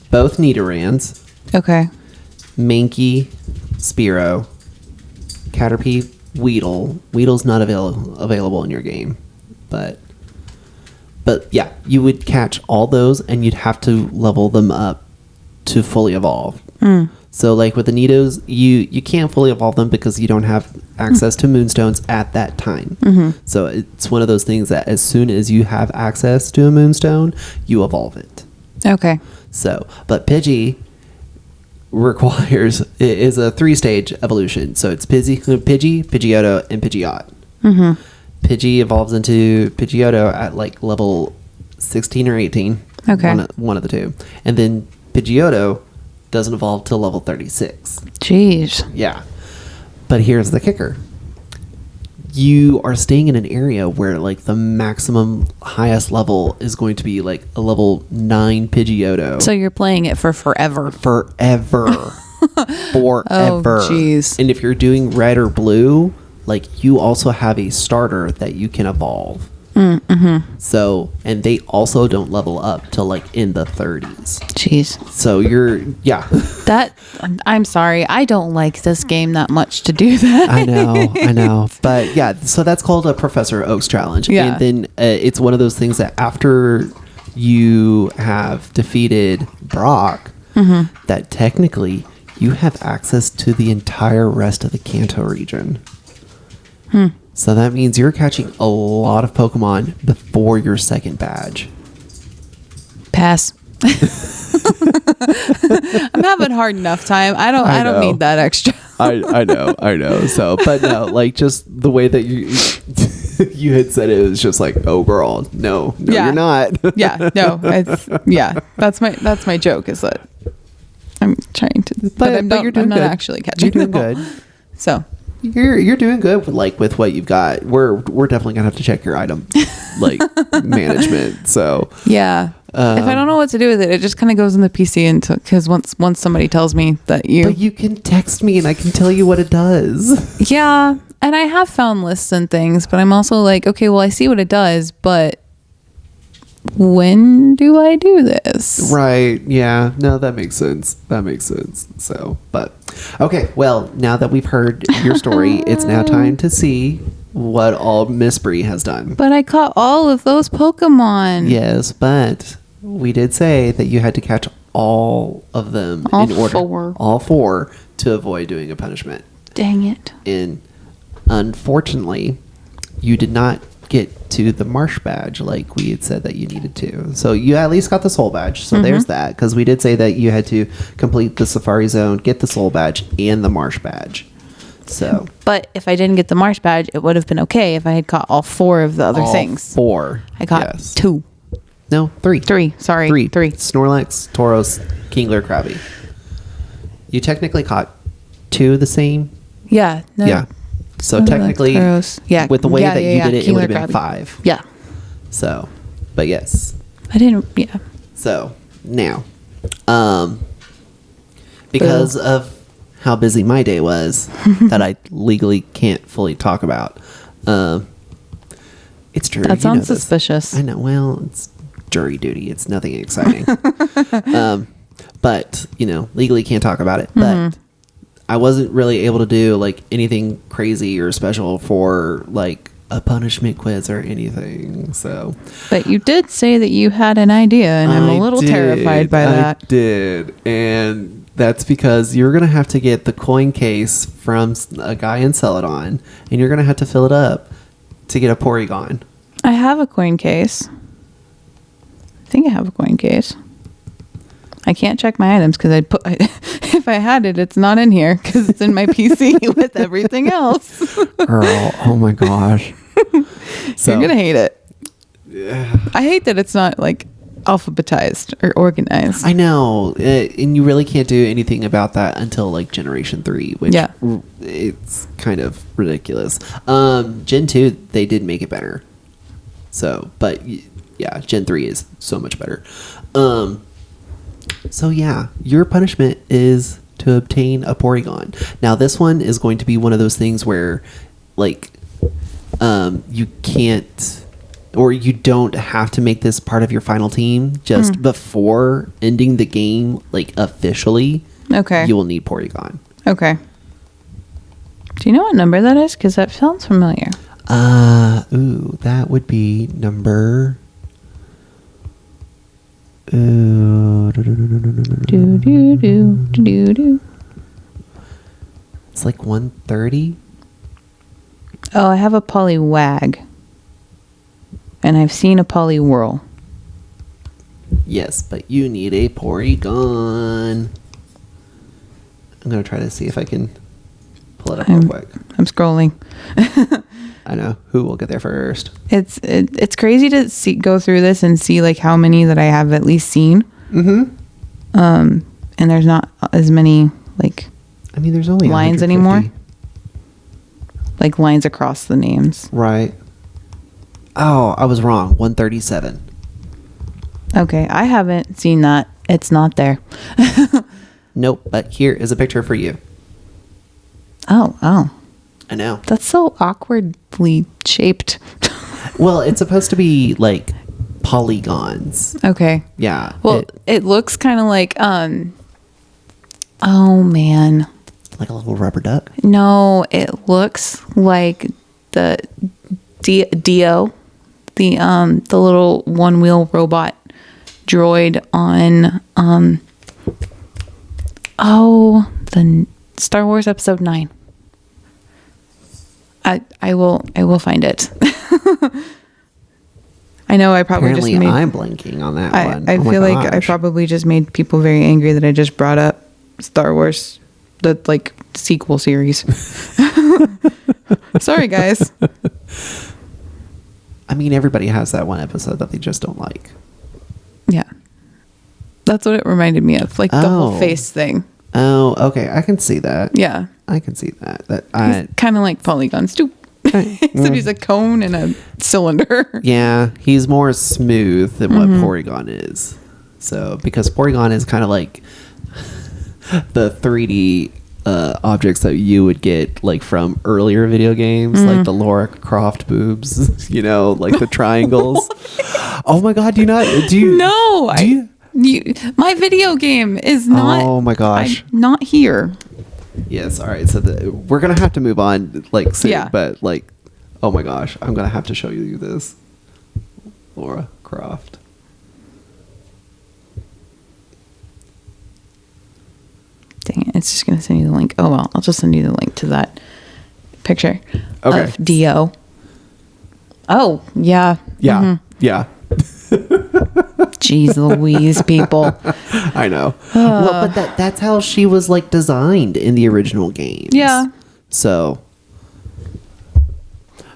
both Nidorans, Okay. Mankey, Spearow, Caterpie, Weedle. Weedle's not available in your game, but yeah, you would catch all those, and you'd have to level them up to fully evolve. So, like with the Nidos, you can't fully evolve them because you don't have access to Moonstones at that time. So it's one of those things that as soon as you have access to a Moonstone, you evolve it. Okay. So, but Pidgey is a 3-stage evolution. So it's Pidgey, Pidgeotto, and Pidgeot. Pidgey evolves into Pidgeotto at like level 16 or 18. Okay. One of the two. And then Pidgeotto doesn't evolve till level 36. Jeez. Yeah. But here's the kicker. You are staying in an area where like the maximum highest level is going to be like a level 9 Pidgeotto. So you're playing it for forever. Forever. Oh, jeez. And if you're doing red or blue, like you also have a starter that you can evolve. So, and they also don't level up till like in the 30s. Jeez. So I'm sorry. I don't like this game that much to do that. I know. But yeah, so that's called a Professor Oak's challenge. Yeah. And then it's one of those things that after you have defeated Brock, that technically you have access to the entire rest of the Kanto region. So that means you're catching a lot of Pokemon before your second badge. Pass. I'm having hard enough time. I don't need that extra. I know. So, but no, like just the way that you had said it was just like, oh girl, no, you're not. That's my joke is that I'm trying to, but I'm not actually catching. You're doing good. So you're doing good with what you've got. We're definitely gonna have to check your item like management. So yeah. If I don't know what to do with it, it just kind of goes in the PC because once somebody tells me that But you can text me and I can tell you what it does. Yeah, and I have found lists and things, but I'm also like, okay, well, I see what it does, but when do I do this? Right. Yeah. No, that makes sense. So, but okay. Well, now that we've heard your story, it's now time to see what all Miss Bri has done. But I caught all of those Pokemon. Yes, but we did say that you had to catch all of them in order. All four to avoid doing a punishment. Dang it. And unfortunately, you did not get to the Marsh badge like we had said that you needed to. So you at least got the Soul badge. So there's that, because we did say that you had to complete the Safari Zone, get the Soul badge, and the Marsh badge. So, but if I didn't get the Marsh badge, it would have been okay if I had caught all four of the other things. Four. I caught two. No, three. Sorry. Three. Snorlax, Tauros, Kingler, Krabby. You technically caught two the same. Yeah. No. Yeah. So technically, with the way that you did it, it would have been five. Yeah. So, but yes. I didn't. Yeah. So now, because of how busy my day was, that I legally can't fully talk about. It's true. That sounds suspicious. I know. Well, it's jury duty. It's nothing exciting. But legally can't talk about it. But I wasn't really able to do like anything crazy or special for like a punishment quiz or anything. So, but you did say that you had an idea, and I'm a little terrified by that. I did, and that's because you're gonna have to get the coin case from a guy in Celadon, and you're gonna have to fill it up to get a Porygon? I have a coin case. I think I have a coin case. I can't check my items because if I had it, it's not in here because it's in my PC with everything else. Girl, oh my gosh. So, you're going to hate it. Yeah. I hate that it's not like alphabetized or organized. I know. And you really can't do anything about that until like Generation 3, which it's kind of ridiculous. Gen 2, they did make it better. So, but yeah, Gen 3 is so much better. So yeah, your punishment is to obtain a Porygon. Now this one is going to be one of those things where like you can't, or you don't have to make this part of your final team just before ending the game, like officially. Okay. You will need Porygon. Okay. Do you know what number that is? Because that sounds familiar. That would be number. It's like 130. Oh, I have a Poliwag. And I've seen a Poliwhirl. Yes, but you need a Porygon. I'm going to try to see if I can pull it up real quick. I'm scrolling. I know. Who will get there first? It's crazy to go through this and see like how many that I have at least seen. Mm-hmm. And there's not as many like. I mean, there's only lines anymore. Like lines across the names. Right. Oh, I was wrong. 137. Okay, I haven't seen that. It's not there. Nope. But here is a picture for you. Oh. I know. That's so awkwardly shaped. Well, it's supposed to be like polygons. Okay. Yeah. Well, it looks kind of like oh man. Like a little rubber duck? No, it looks like the Dio, the little one-wheel robot droid on the Star Wars Episode 9. I will find it. I know I probably Apparently just made... I'm blanking on that one. I feel like I probably just made people very angry that I just brought up Star Wars, the like sequel series. Sorry, guys. I mean, everybody has that one episode that they just don't like. Yeah. That's what it reminded me of. Like the whole face thing. Oh, okay. I can see that. Yeah. I can see that. He's kind of like polygons too. Except he's a cone and a cylinder. Yeah. He's more smooth than what Porygon is. So, because Porygon is kind of like the 3D objects that you would get like from earlier video games, like the Lara Croft boobs, you know, like the triangles. Oh my God. Do you No, my video game is not. Oh my gosh. Not here. Yes. All right. So we're going to have to move on like soon, yeah. But like, oh my gosh, I'm going to have to show you this. Lara Croft. Dang it, it's just going to send you the link. Oh, well, I'll just send you the link to that picture of Dio. Oh, yeah. Yeah. Mm-hmm. Yeah. Jeez Louise, people. I know. Well, but that's how she was like designed in the original games. Yeah. So.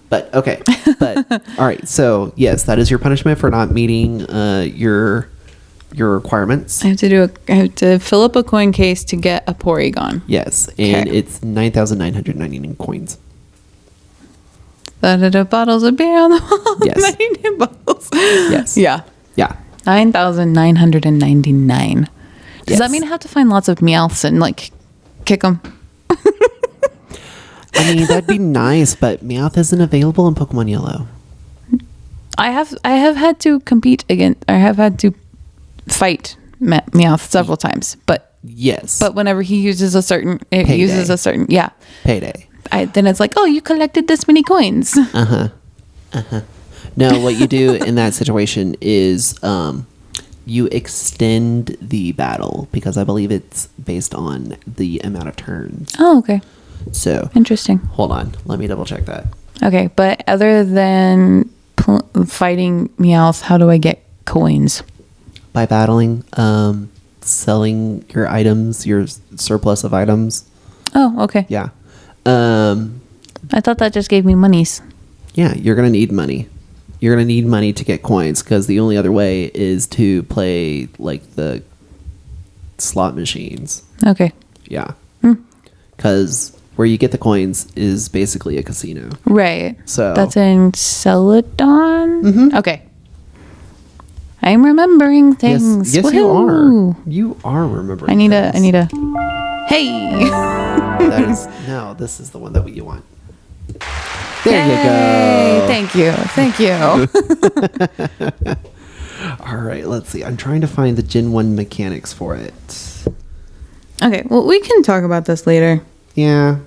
But, okay. But, all right. So, yes, that is your punishment for not meeting your requirements. I have to fill up a coin case to get a Porygon. Yes, and it's 9,999 coins. Bottles of beer on the wall. Yes. 99 bottles. Yes. Yeah. Yeah. 9,999. Does that mean I have to find lots of Meowths and like kick them? I mean, that'd be nice, but Meowth isn't available in Pokemon Yellow. I have had to compete against. I have had to fight Meowth several times, but yes. But whenever he uses a certain, Payday. Then it's like, oh, you collected this many coins. No, what you do in that situation is you extend the battle because I believe it's based on the amount of turns. Oh, okay. So Interesting. hold on, let me double check that. Okay, but other than fighting Meowth, how do I get coins? By battling, selling your items, your surplus of items. Oh, okay. Yeah. I thought that just gave me monies. Yeah, you're going to need money. You're going to need money to get coins because the only other way is to play like the slot machines. Okay. Yeah. Because where you get the coins is basically a casino. Right. So that's in Celadon? Mhm. Okay. I'm remembering things. Yes, you Woohoo. are. You are remembering. I need things. a hey. That is no. This is the one that you want. There Yay. you go. Thank you. All right. Let's see. I'm trying to find the Gen 1 mechanics for it. Okay. Well, we can talk about this later. Yeah.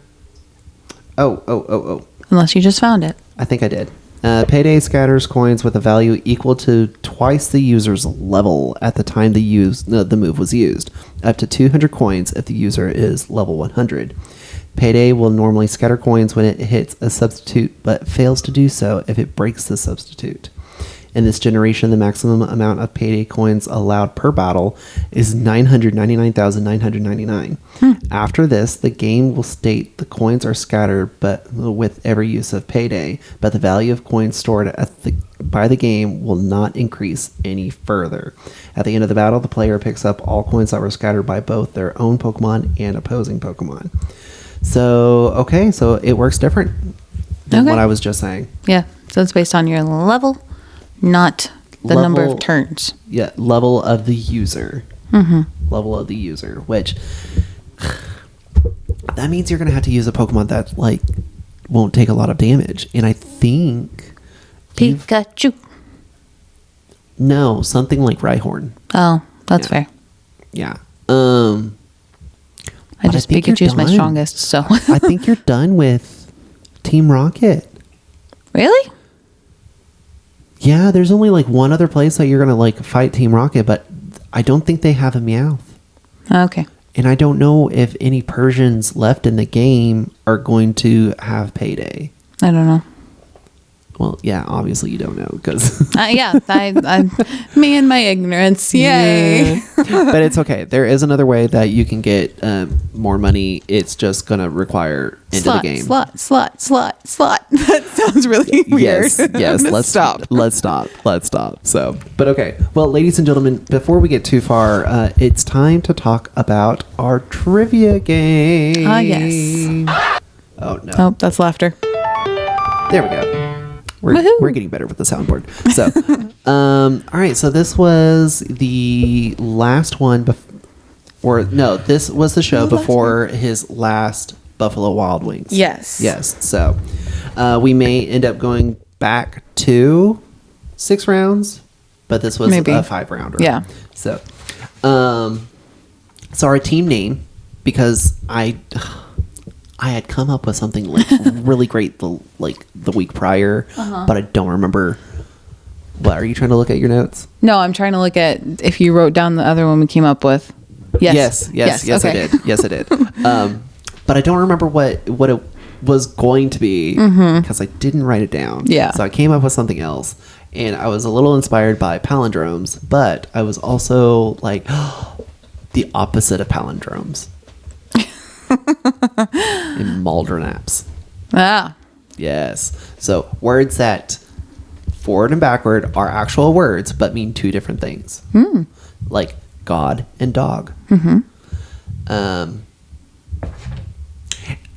Oh. Unless you just found it. I think I did. Payday scatters coins with a value equal to twice the user's level at the time the move was used, up to 200 coins if the user is level 100. Payday will normally scatter coins when it hits a substitute, but fails to do so if it breaks the substitute. In this generation, the maximum amount of Payday coins allowed per battle is 999,999. After this, the game will state the coins are scattered but with every use of Payday, but the value of coins stored by the game will not increase any further. At the end of the battle, the player picks up all coins that were scattered by both their own Pokemon and opposing Pokemon. So it works different than what I was just saying. Yeah. So it's based on your level, not the number of turns. Yeah, level of the user. Mm-hmm. Level of the user, which that means you're going to have to use a Pokemon that like won't take a lot of damage. And I think Pikachu. No, something like Rhyhorn. Oh, that's fair. Yeah. I just Pikachu's my strongest, so I think you're done with Team Rocket. Really? Yeah, there's only like one other place that you're gonna like fight Team Rocket, but I don't think they have a Meowth. Okay. And I don't know if any Persians left in the game are going to have Payday. I don't know. Well, yeah, obviously you don't know because I me and my ignorance. Yay! Yeah. But it's okay. There is another way that you can get more money. It's just gonna require into the game. Slot. That sounds really weird. Yes. Let's stop. So, but okay. Well, ladies and gentlemen, before we get too far, it's time to talk about our trivia game. Ah, yes. Oh no. Oh, that's laughter. There we go. We're getting better with the soundboard. So, all right. So this was the last one. This was the show before his last Buffalo Wild Wings. Yes. So, we may end up going back to 6 rounds, but this was Maybe. a 5-rounder. Yeah. So, our team name, because I had come up with something like really great the week prior, but I don't remember. What are you trying to look at your notes? No, I'm trying to look at if you wrote down the other one we came up with. Yes. Yes, Okay. I did. Yes, I did. But I don't remember what it was going to be because I didn't write it down. Yeah. So I came up with something else, and I was a little inspired by palindromes, but I was also like the opposite of palindromes. Emordnilaps. Ah. Yes. So words that forward and backward are actual words but mean 2 different things. Like God and dog.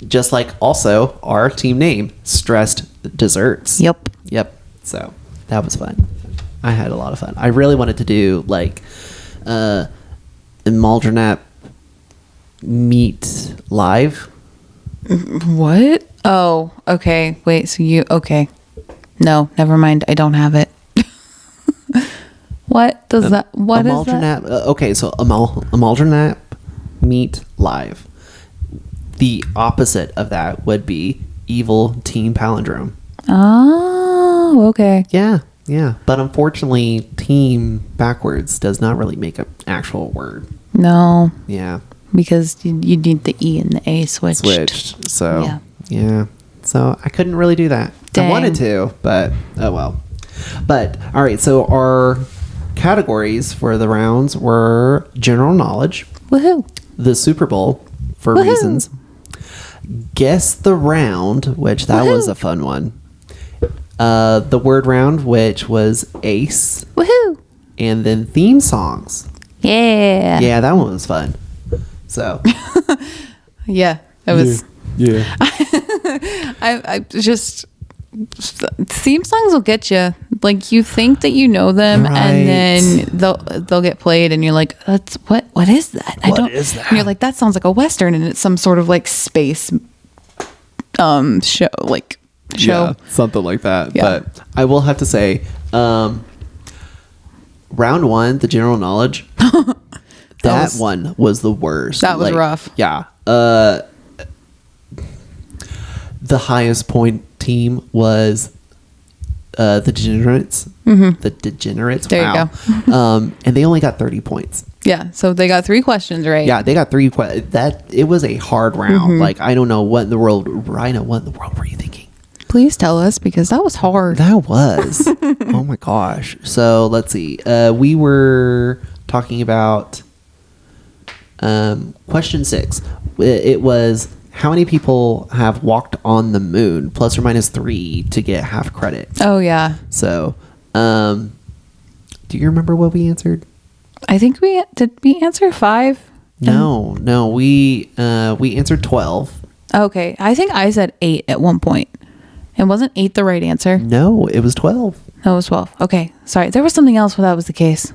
Just like also our team name, Stressed Desserts. Yep. So that was fun. I had a lot of fun. I really wanted to do like Emordnilap meet live. What? Oh, okay. Wait, so okay. No, never mind. I don't have it. What does that, what is that? Okay, so Emordnilap meet live. The opposite of that would be evil team palindrome. Oh, okay. Yeah. But unfortunately, team backwards does not really make an actual word. No. Yeah. because you need the E and the A switched. So yeah. So I couldn't really do that. Dang. I wanted to, but oh well. But all right. So our categories for the rounds were general knowledge, Woohoo! the Super Bowl for Woohoo! reasons, guess the round, which that Woohoo! was a fun one. The word round, which was ace, Woohoo! and then theme songs. Yeah. Yeah, that one was fun. So Yeah. It was. yeah. I just theme songs will get you. Like you think that you know them, Right. and then they'll get played, and you're like, "That's what is that?" What is that? And you're like, "That sounds like a western," and it's some sort of like space show, like show. Yeah, something like that. Yeah. But I will have to say, round one, the general knowledge, that one was the worst. That was rough. Yeah. The highest point team was the Degenerates. Mm-hmm. The Degenerates. There wow. you go. And they only got 30 points. Yeah, so they got 3 questions right. Yeah, they got 3. That it was a hard round. Mm-hmm. Like I don't know what in the world. Rhino, what in the world were you thinking? Please tell us, because that was hard. That was. Oh my gosh. So let's see. We were talking about question 6. It was, how many people have walked on the moon, plus or minus 3 to get half credit? Oh yeah. So, do you remember what we answered? I think did we answer 5? No, we answered 12. Okay, I think I said 8 at one point. And wasn't 8 the right answer? No, it was 12. No, it was 12. Okay, sorry. There was something else where that was the case.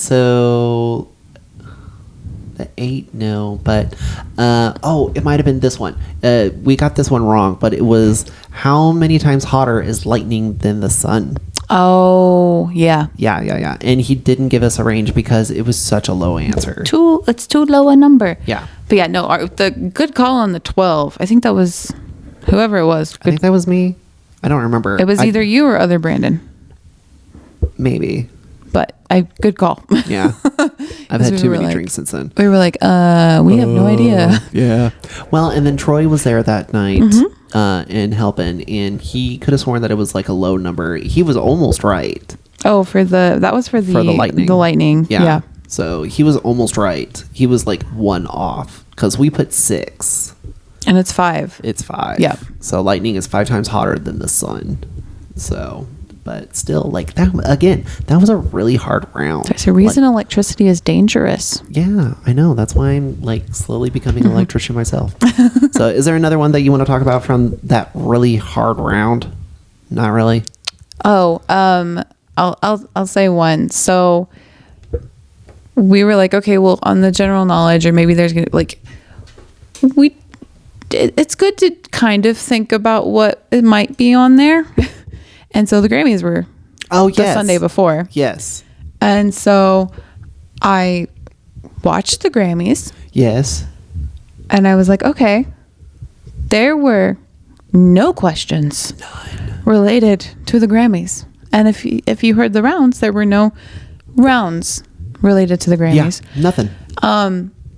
So the 8, no, but it might have been this one. We got this one wrong, but it was, how many times hotter is lightning than the sun? Oh, yeah. Yeah. And he didn't give us a range because it was such a low answer. It's too low a number. Yeah. But yeah, no, the good call on the 12. I think that was whoever it was. I think that was me. I don't remember. It was either you or other Brandon. Maybe. But good call. Yeah. I've had too many like, drinks since then. We were like, we have no idea. Yeah. Well, and then Troy was there that night Mm-hmm. and helping, and he could have sworn that it was like a low number. He was almost right. Oh, that was for the lightning. The lightning. Yeah. So he was almost right. He was like 1 off because we put 6. And it's 5. It's 5. Yeah. So lightning is 5 times hotter than the sun. So, but still, like that again, that was a really hard round. There's a reason electricity is dangerous. Yeah, I know. That's why I'm like slowly becoming an electrician myself. So, is there another one that you want to talk about from that really hard round? Not really. Oh, I'll say one. So we were like, okay, well, on the general knowledge, or maybe there's gonna it's good to kind of think about what it might be on there. And so the Grammys were the Sunday before. Yes. And so I watched the Grammys. Yes. And I was like, okay, there were no questions related to the Grammys. And if you heard the rounds, there were no rounds related to the Grammys. Yeah, nothing.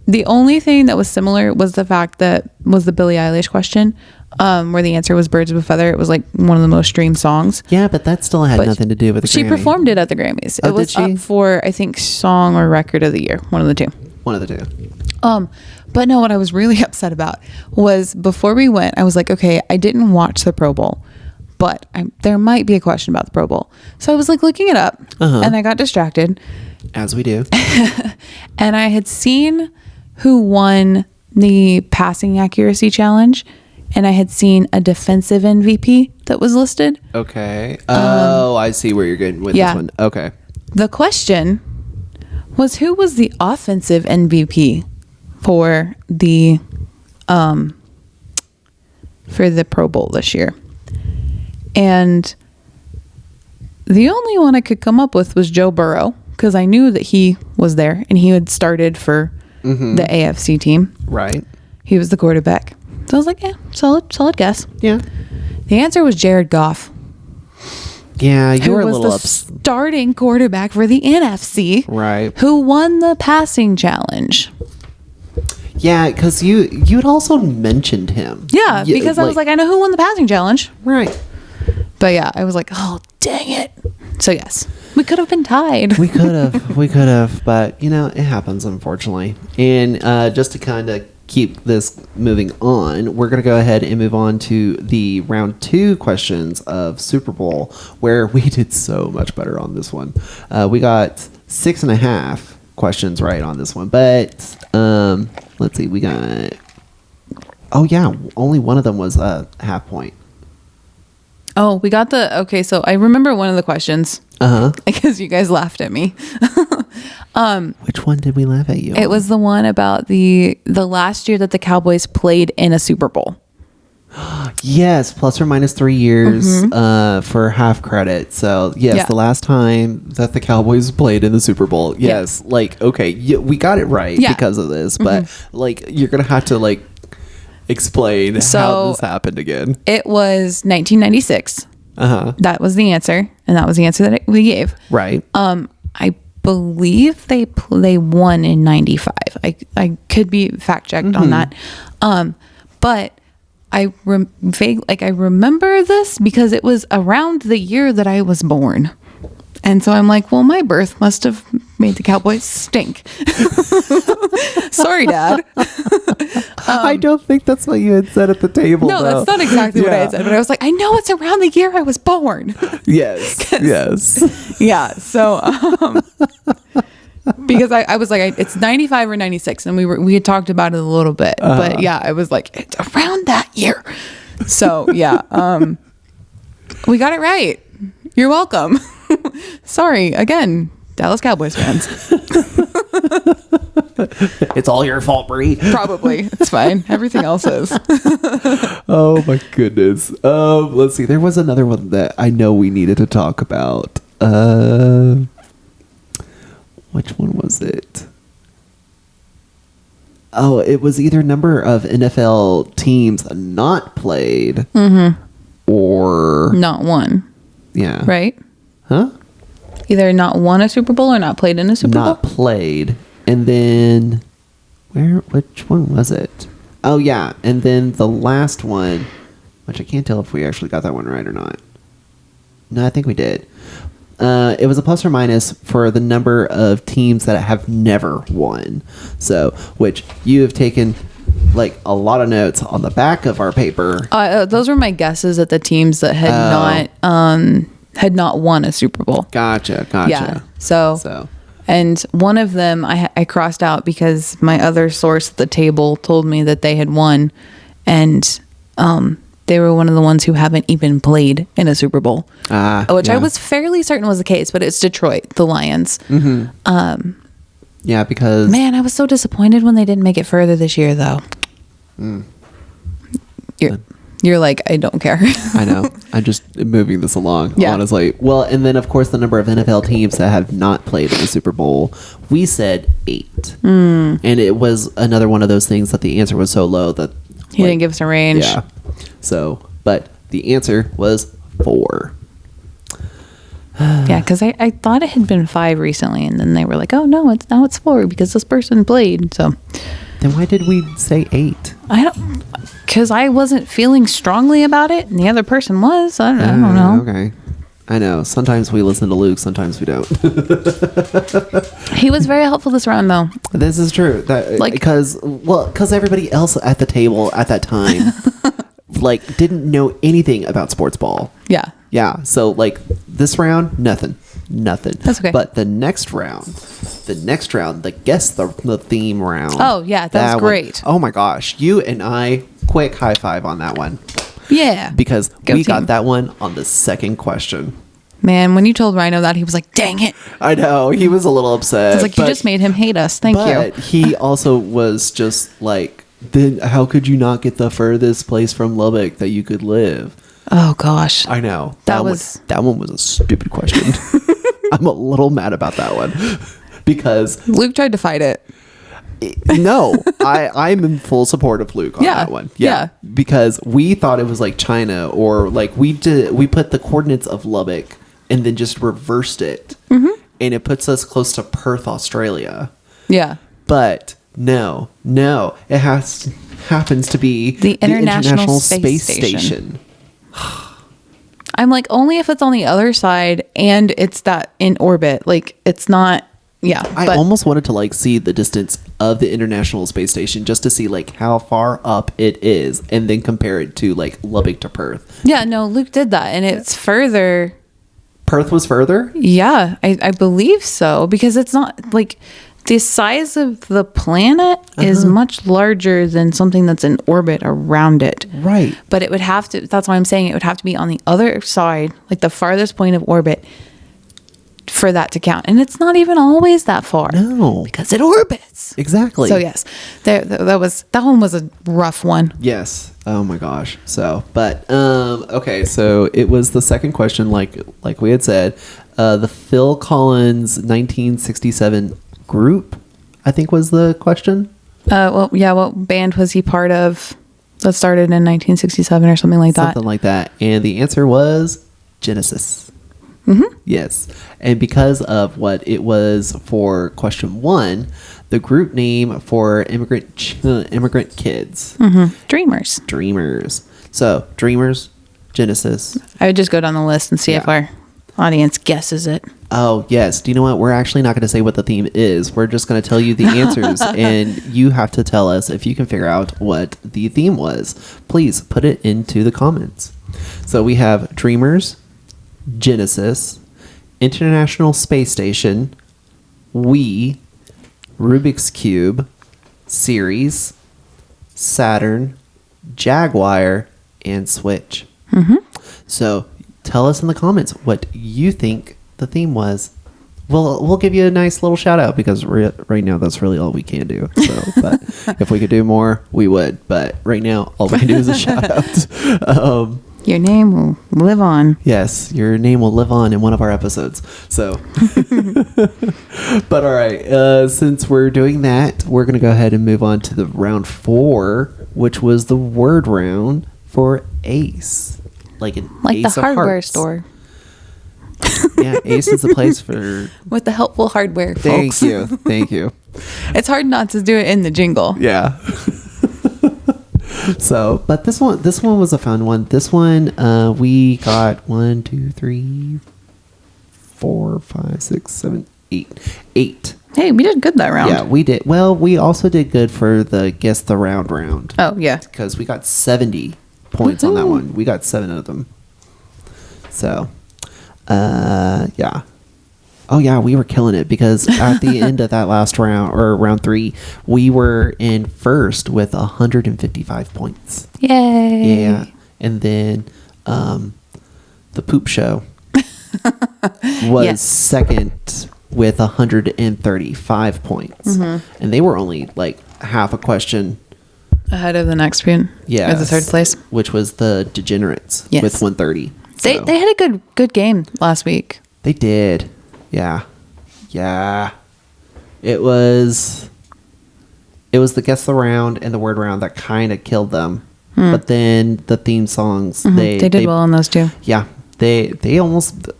The only thing that was similar was the fact that was the Billie Eilish question, where the answer was Birds of a Feather. It was like one of the most streamed songs. Yeah, but that still had nothing to do with the She Grammy. performed it at the Grammys. Oh, it was up for, I think, Song or Record of the Year. One of the two. One of the two. But no, what I was really upset about was before we went, I was like, okay, I didn't watch the Pro Bowl, but there might be a question about the Pro Bowl. So I was like looking it up and I got distracted. As we do. And I had seen who won the passing accuracy challenge, and I had seen a defensive MVP that was listed. Okay. I see where you're going with this one. Okay. The question was, who was the offensive MVP for the Pro Bowl this year? And the only one I could come up with was Joe Burrow, because I knew that he was there and he had started for the AFC team. Right. He was the quarterback. So I was like, yeah, solid guess. Yeah. The answer was Jared Goff. Yeah, you were a who little was the starting quarterback for the NFC. Right. Who won the passing challenge. Yeah, because you'd also mentioned him. Yeah, because I was like, I know who won the passing challenge. Right. But yeah, I was like, oh, dang it. So yes, we could have been tied. We could have, but you know, it happens, unfortunately. And just to kind of keep this moving on, we're going to go ahead and move on to the round 2 questions of Super Bowl, where we did so much better on this one. We got 6.5 questions right on this one, but let's see, we got, oh yeah, only one of them was a half point. Oh, we got okay, so I remember one of the questions. Because you guys laughed at me. Which one did we laugh at you It on? was the one about the last year that the Cowboys played in a Super Bowl. Yes, plus or minus 3 years for half credit. So yes, Yeah. the last time that the Cowboys played in the Super Bowl. Yes, like okay, we got it right because of this, but like you're gonna have to like explain how this happened again. It was 1996. That was the answer, and that was the answer that we gave. Right. I believe they won in 95. I could be fact checked on that. But I remember this because it was around the year that I was born. And so I'm like, well, my birth must have made the Cowboys stink. Sorry, Dad. I don't think that's what you had said at the table. No, though. that's not exactly what I had said. But I was like, I know it's around the year I was born. Yes. Yes. Yeah. So, because I was like, it's 95 or 96. And we had talked about it a little bit. But yeah, I was like, it's around that year. So, yeah. We got it right. You're welcome. Sorry, again, Dallas Cowboys fans. It's all your fault, Bri. Probably. It's fine. Everything else is. Oh my goodness. Let's see. There was another one that I know we needed to talk about. Which one was it? Oh, it was either number of NFL teams not played or Not one. Yeah. Right? Huh? Either not won a Super Bowl or not played in a Super Bowl. Not played. And then which one was it? Oh yeah. And then the last one, which I can't tell if we actually got that one right or not. No, I think we did. It was a plus or minus for the number of teams that have never won. So, which you have taken like a lot of notes on the back of our paper. Those were my guesses at the teams that had not won a Super Bowl. Gotcha. Yeah. So. And one of them I crossed out because my other source at the table told me that they had won, and they were one of the ones who haven't even played in a Super Bowl, which I was fairly certain was the case. But it's Detroit, the Lions. Yeah, because man, I was so disappointed when they didn't make it further this year, though. You're like, I don't care. I know. I'm just moving this along, Yeah. honestly. Well, and then, of course, the number of NFL teams that have not played in the Super Bowl, we said 8. And it was another one of those things that the answer was so low that... He didn't give us a range. Yeah. So, but the answer was 4. Yeah, because I thought it had been 5 recently, and then they were like, oh, no, it's 4 because this person played, so... Then why did we say 8? Because I wasn't feeling strongly about it, and the other person was. I don't know. Okay. I know. Sometimes we listen to Luke, sometimes we don't. He was very helpful this round, though. This is true. Because everybody else at the table at that time, like, didn't know anything about sports ball. Yeah. Yeah. So, like, this round, nothing. That's okay. But the next round, guess the theme round. Oh, yeah. That was great. Oh, my gosh. You and I, quick high five on that one. Yeah. Because Go we team. got that one on the second question. Man, when you told Rhino that, he was like, dang it. I know. He was a little upset. I was like, you just made him hate us. Thank you. But he also was just like, then how could you not get the furthest place from Lubbock that you could live? Oh, gosh. I know. That one was a stupid question. I'm a little mad about that one because Luke tried to fight it. No, I'm in full support of Luke on that one. Yeah. Because we thought it was like China, or like we put the coordinates of Lubbock and then just reversed it. And it puts us close to Perth, Australia. Yeah. But No. It happens to be the International Space Station. I'm like, only if it's on the other side and it's that in orbit. Like, it's not. Yeah. I almost wanted to like see the distance of the International Space Station just to see like how far up it is, and then compare it to like Lubbock to Perth. Yeah, no, Luke did that, and it's further. Perth was further? Yeah, I believe so, because it's not like the size of the planet is much larger than something that's in orbit around it. Right. But it would have to, that's why I'm saying it would have to be on the other side, like the farthest point of orbit, for that to count. And it's not even always that far. No. Because it orbits. Exactly. So yes, that one was a rough one. Yes. Oh my gosh. So, but okay, so it was the second question, like we had said, the Phil Collins 1967 group, I think was the question. Well, yeah, what band was he part of that started in 1967 or something like that? Something like that. And the answer was Genesis. Mm-hmm. Yes. And because of what it was for question 1, the group name for immigrant kids. Mm-hmm. Dreamers. So, Dreamers, Genesis. I would just go down the list and see if our audience guesses it. Oh, yes. Do you know what? We're actually not going to say what the theme is. We're just going to tell you the answers, and you have to tell us if you can figure out what the theme was. Please put it into the comments. So we have Dreamers, Genesis, International Space Station, Wii, Rubik's Cube, Ceres, Saturn, Jaguar, and Switch. Mm-hmm. So tell us in the comments what you think the theme was. We'll give you a nice little shout out, because right now that's really all we can do. So, but if we could do more, we would. But right now, all we can do is a shout out. Your name will live on. Yes, your name will live on in one of our episodes. So, but all right, since we're doing that, we're going to go ahead and move on to the round 4, which was the word round for Ace. Like the Ace of hardware Hearts. store. Yeah, Ace is the place for... With the helpful hardware, folks. Thank you. It's hard not to do it in the jingle. Yeah. So, but this one was a fun one. This one, we got 1, 2, 3, 4, 5, 6, 7, 8. 8. Hey, we did good that round. Yeah, we did. Well, we also did good for the Guess the Round. Oh, yeah. Because we got 70 points on that one. We got 7 of them. So, yeah. Oh, yeah, we were killing it, because at the end of that last round, or round 3, we were in first with 155 points. Yay. Yeah. And then the Poop Show was second with 135 points. Mm-hmm. And they were only like half a question ahead of the next one. Yeah. The third place. Which was the Degenerates with 130. So. They had a good game last week. They did. Yeah. It was the Guess the Round and the Word Round that kind of killed them. But then the theme songs, they did well on those two. Yeah. They almost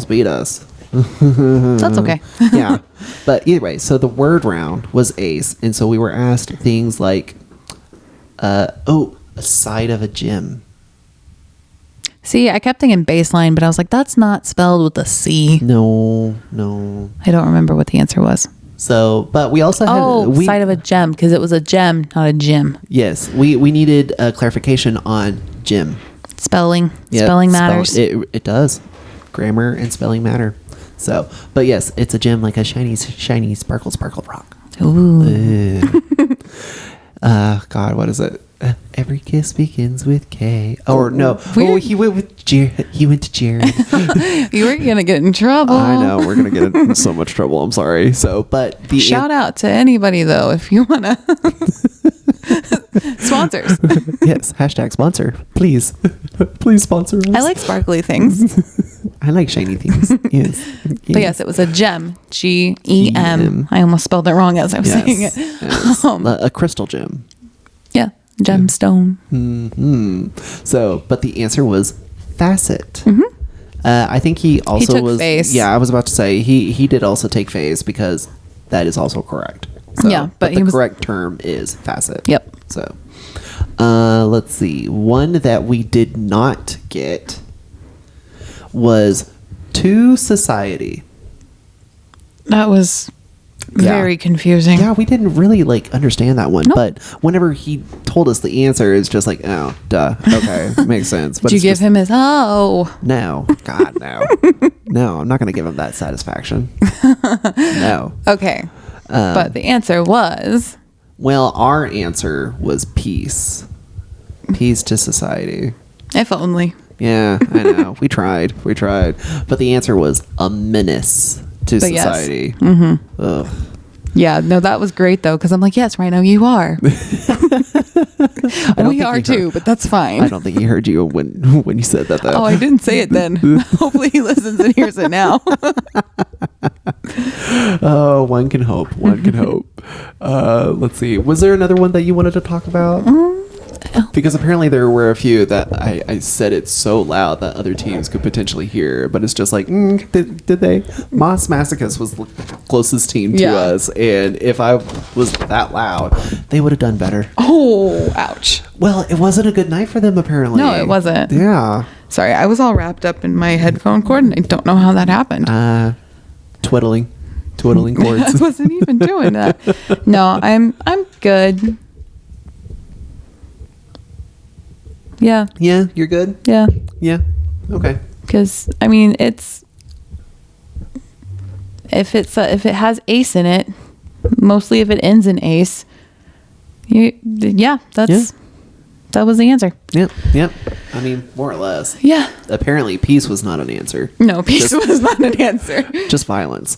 beat us. That's okay. Yeah. But either way, so the Word Round was Ace, and so we were asked things like a side of a gym. See, I kept thinking baseline, but I was like, that's not spelled with a C. No. I don't remember what the answer was. So, but we also had... side of a gem, because it was a gem, not a gym. Yes, we needed a clarification on gym. Spelling. Yep, spelling matters. It does. Grammar and spelling matter. So, but yes, it's a gem, like a shiny, sparkle rock. Ooh. God, what is it? Every kiss begins with K. Oh, no. He went with he went to Jared. You were going to get in trouble. I know. We're going to get in so much trouble. I'm sorry. So, but the... Shout out to anybody, though, if you want to... Sponsors. Yes. # sponsor. Please. Please sponsor us. I like sparkly things. I like shiny things. Yes. But yes, it was a gem. GEM. I almost spelled it wrong as I was saying it. Yes. A crystal gem. Yeah. Gemstone. Mm-hmm. So, but the answer was facet. Mm-hmm. I think he also took phase. Yeah, I was about to say he did also take phase, because that is also correct. So, Yeah, but the correct term is facet. Yep. So, let's see. One that we did not get was to society. That was very confusing. Yeah, we didn't really understand that one. Nope. But whenever he told us the answer, it's just like, oh, duh. Okay, makes sense. But Did you give him his no? God, no. No, I'm not going to give him that satisfaction. No. Okay. But the answer was... Well, our answer was peace. Peace to society. If only. Yeah, I know. We tried. But the answer was a menace to society. Yes. Mm-hmm. Ugh. Yeah, no, that was great though, because I'm like, yes, Rhino, you are. We are too, but that's fine. I don't think he heard you when you said that though. Oh, I didn't say it then. Hopefully he listens and hears it now. Oh, one can hope. Let's see. Was there another one that you wanted to talk about? Because apparently there were a few that I said it so loud that other teams could potentially hear, but it's just like, did they? Moss Masochist was the closest team to us, and if I was that loud, they would have done better. Oh, ouch. Well, it wasn't a good night for them, apparently. No, it wasn't. Yeah. Sorry, I was all wrapped up in my headphone cord, and I don't know how that happened. Twiddling I cords. wasn't even doing that. No, I'm good. Yeah. Yeah, you're good? Yeah. Yeah. Okay. Because, I mean, if it has ace in it, mostly if it ends in ace, that was the answer. Yep. I mean, more or less. Yeah. Apparently, peace was not an answer. No, peace was not an answer. Just violence.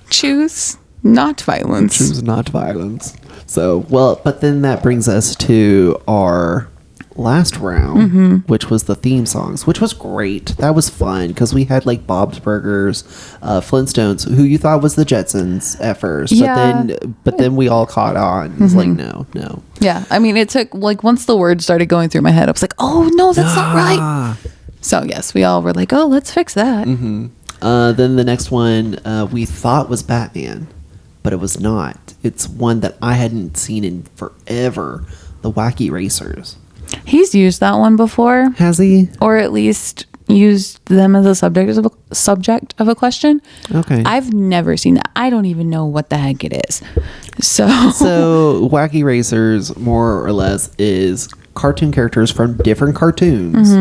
Choose not violence. Choose not violence. So, but then that brings us to our last round, which was the theme songs, which was great. That was fun because we had Bob's Burgers, Flintstones, who you thought was the Jetsons at first, but then we all caught on. It was like, no. Yeah, I mean, it took once the words started going through my head, I was like, oh no, that's not right. So yes, we all were like, oh, let's fix that. Then the next one we thought was Batman, but it was not. It's one that I hadn't seen in forever. The Wacky Racers. He's used that one before. Has he? Or at least used them as a subject of a question. Okay. I've never seen that. I don't even know what the heck it is. So Wacky Racers, more or less, is cartoon characters from different cartoons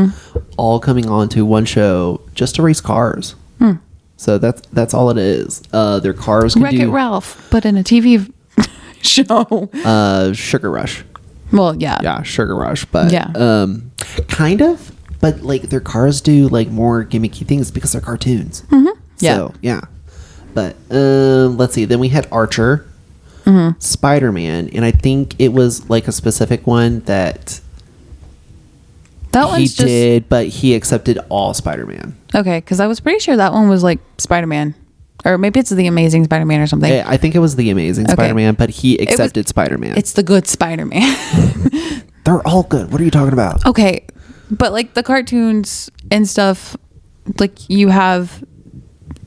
all coming onto one show just to race cars. So that's all it is. Their cars can Wreck-It Ralph, but in a TV show. Sugar Rush. Well, yeah. Yeah, Sugar Rush. But yeah. Kind of. But their cars do more gimmicky things because they're cartoons. Yeah. So yeah. But let's see. Then we had Archer, Spider-Man, and I think it was a specific one that he did, but he accepted all Spider-Man. Okay, because I was pretty sure that one was Spider-Man. Or maybe it's The Amazing Spider-Man or something. I think it was The Amazing Spider-Man, but he accepted Spider-Man. It's the good Spider-Man. They're all good. What are you talking about? Okay, but the cartoons and stuff, you have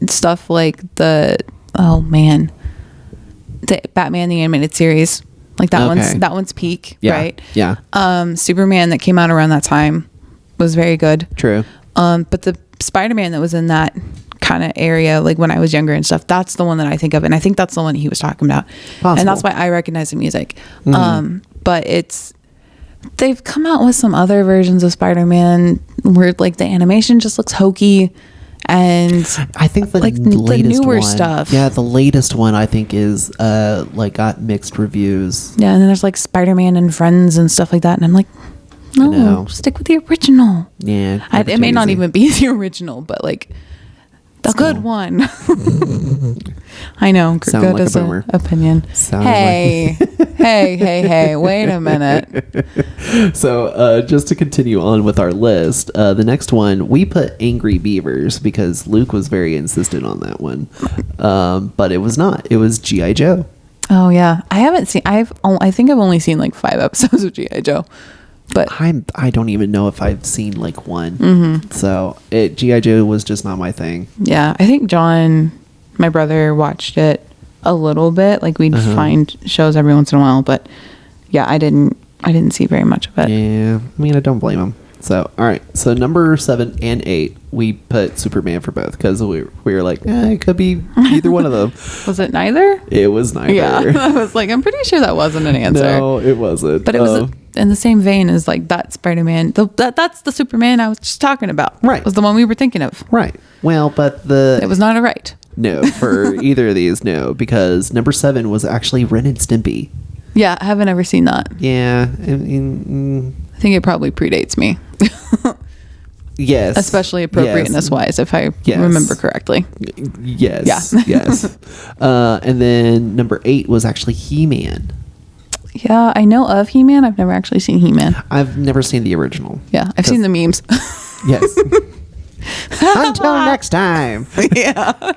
stuff the Batman the Animated Series. That one's peak, right? Yeah. Superman that came out around that time was very good. True. But the Spider-Man that was in that kind of area, when I was younger and stuff, that's the one that I think of, and I think that's the one he was talking about. Possible. And that's why I recognize the music. But they've come out with some other versions of Spider-Man where the animation just looks hokey, and I think the latest the newer one, stuff. Yeah, the latest one I think is got mixed reviews. Yeah, and then there's Spider-Man and Friends and stuff like that, and I'm like, no, stick with the original. Yeah, it may not even be the original, but the good one. I know. Sound good like as a boomer. Opinion. Hey, wait a minute. So just to continue on with our list, the next one, we put Angry Beavers because Luke was very insistent on that one. But it was not. It was G.I. Joe. Oh, yeah. I haven't seen, I think I've only seen 5 episodes of G.I. Joe. But I don't even know if I've seen one. So G.I. Joe was just not my thing. Yeah, I think John, my brother, watched it a little bit. Like we'd find shows every once in a while, but yeah, I didn't see very much of it. Yeah, I mean, I don't blame them. So, all right. So number 7 and 8, we put Superman for both because we were like, it could be either one of them. Was it neither? It was neither. Yeah, I was like, I'm pretty sure that wasn't an answer. No, it wasn't. But it was in the same vein as like that Spider-Man. That's the Superman I was just talking about. Right. Was the one we were thinking of. Right. Well, but it was not a right. No, for either of these, no, because number 7 was actually Ren and Stimpy. Yeah, I haven't ever seen that. Yeah. I think it probably predates me. Yes. Especially appropriateness-wise, if I remember correctly. Yes. Yeah. Yes. And then number 8 was actually He-Man. Yeah, I know of He-Man. I've never actually seen He-Man. I've never seen the original. Yeah, I've seen the memes. Yes. Until next time. Yeah.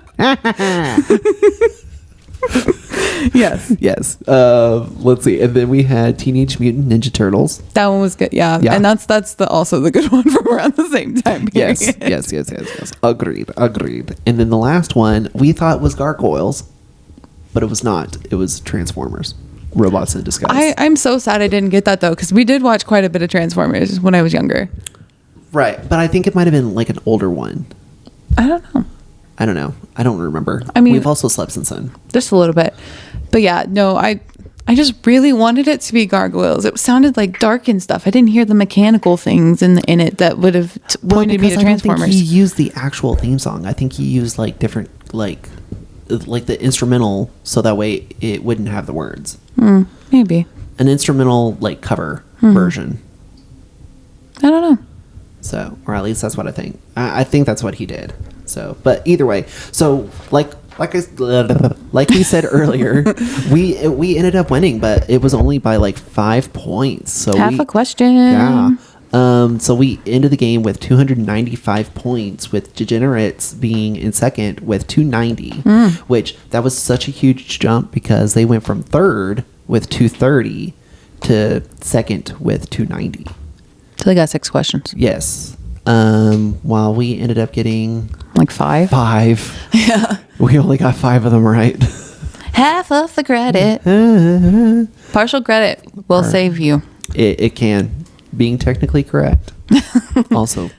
Yes. Yes. Let's see. And then we had Teenage Mutant Ninja Turtles. That one was good. Yeah. And that's also the good one from around the same time period. Yes. Agreed. And then the last one we thought was Gargoyles, but it was not. It was Transformers. Robots in disguise. I'm so sad I didn't get that though, because we did watch quite a bit of Transformers when I was younger. Right. But I think it might have been like an older one. I don't know. I don't remember. I mean, we've also slept since then. Just a little bit. But yeah, no, I just really wanted it to be Gargoyles. It sounded like dark and stuff. I didn't hear the mechanical things in it that would have pointed me to Transformers. I don't think he used the actual theme song. I think he used like different like the instrumental, so that way it wouldn't have the words. Maybe an instrumental like cover version. I don't know. So, or at least that's what I think. I think that's what he did. So, but either way, so like we said earlier, we ended up winning, but it was only by like 5 points. So half a question. Yeah. So we ended the game with 295 points, with Degenerates being in second with 290, which that was such a huge jump because they went from third with 230 to second with 290. So they got 6 questions. Yes. While we ended up getting like 5. Yeah. We only got 5 of them right. Half of the credit. Partial credit will save you. It can. Being technically correct. Also.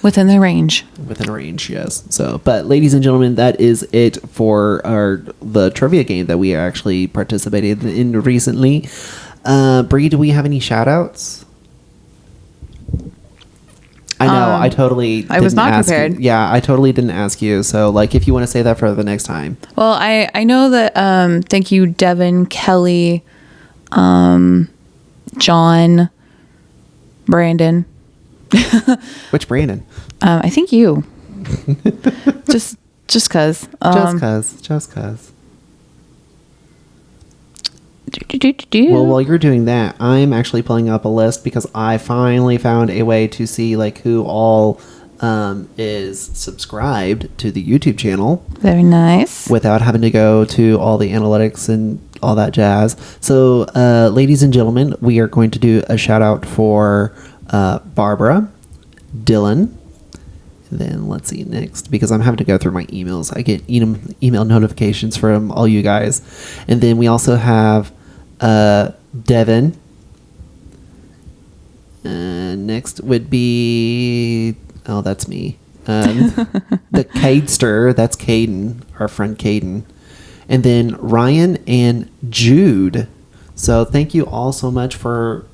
Within the range. Within range, yes. So, but ladies and gentlemen, that is it for the trivia game that we actually participated in recently. Bri, do we have any shout outs? I know, I was not prepared. Yeah, I totally didn't ask you. So, like, if you want to say that for the next time. Well, I know that, thank you, Devin, Kelly, John, Brandon. Which Brandon? I think you. just cause. Just cause. Well, while you're doing that, I'm actually pulling up a list because I finally found a way to see like who all is subscribed to the YouTube channel. Very nice. Without having to go to all the analytics and all that jazz. So, ladies and gentlemen, we are going to do a shout out for Barbara, Dylan. And then let's see next, because I'm having to go through my emails. I get email notifications from all you guys. And then we also have Devin. Next would be, that's me. The Cadester, that's Caden, our friend Caden. And then Ryan and Jude. So thank you all so much for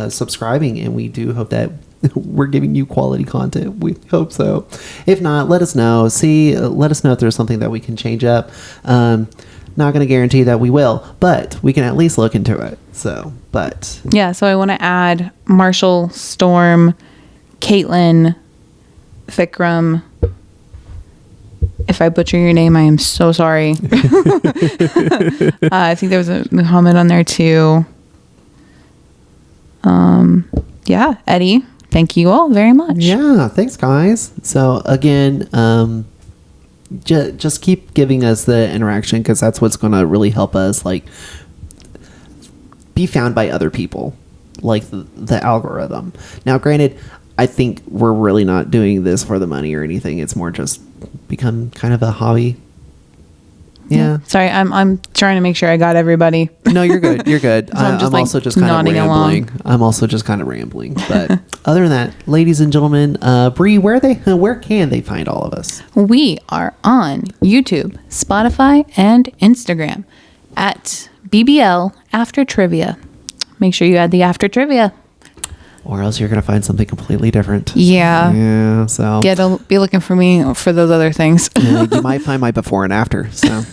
subscribing, and we do hope that we're giving you quality content. We hope so. If not, let us know. Let us know if there's something that we can change up. Not going to guarantee that we will, but we can at least look into it. So, but yeah. So I want to add Marshall, Storm, Caitlin, Vikram. If I butcher your name, I am so sorry. I think there was a Muhammad on there too. Yeah, Eddie. Thank you all very much. Yeah, thanks, guys. So again, just keep giving us the interaction, because that's what's going to really help us like be found by other people, like the algorithm. Now, granted, I think we're really not doing this for the money or anything. It's more just become kind of a hobby. Yeah. Sorry, I'm trying to make sure I got everybody. No, you're good. You're good. So I'm just, I'm like, also just kind of nodding rambling. along. I'm also just kind of rambling. But other than that, ladies and gentlemen, Bri, where can they find all of us? We are on YouTube, Spotify, and Instagram at BBL After Trivia. Make sure you add the After Trivia. Or else you're going to find something completely different. Yeah. Yeah, so. Be looking for me for those other things. You might find my before and after, so.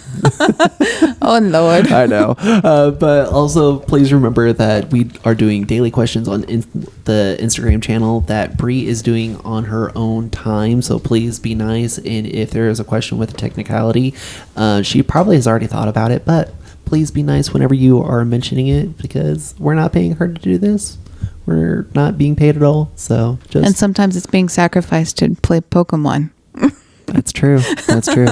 Oh, Lord. I know. But also, please remember that we are doing daily questions on the Instagram channel that Bri is doing on her own time. So please be nice. And if there is a question with a technicality, she probably has already thought about it. But please be nice whenever you are mentioning it, because we're not paying her to do this. We're not being paid at all. So just. And sometimes it's being sacrificed to play Pokemon. That's true. That's true.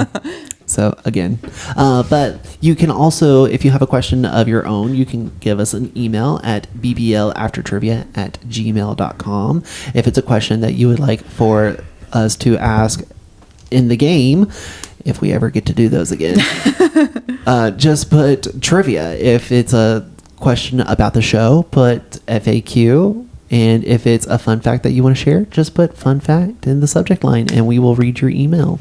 So again, but you can also, if you have a question of your own, you can give us an email at bblaftertrivia@gmail.com. If it's a question that you would like for us to ask in the game, if we ever get to do those again, just put trivia. If it's a question about the show, put FAQ. And if it's a fun fact that you want to share, just put fun fact in the subject line and we will read your email.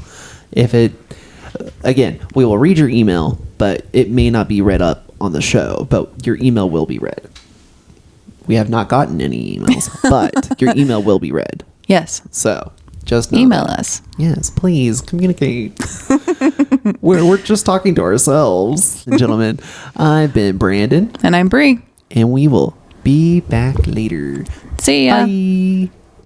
Again, we will read your email, but it may not be read up on the show, but your email will be read. We have not gotten any emails, but your email will be read. Yes. So just know Email that. us. Yes, please communicate. we're just talking to ourselves. And gentlemen, I've been Brandon. And I'm Bri. And we will be back later. See ya. Bye.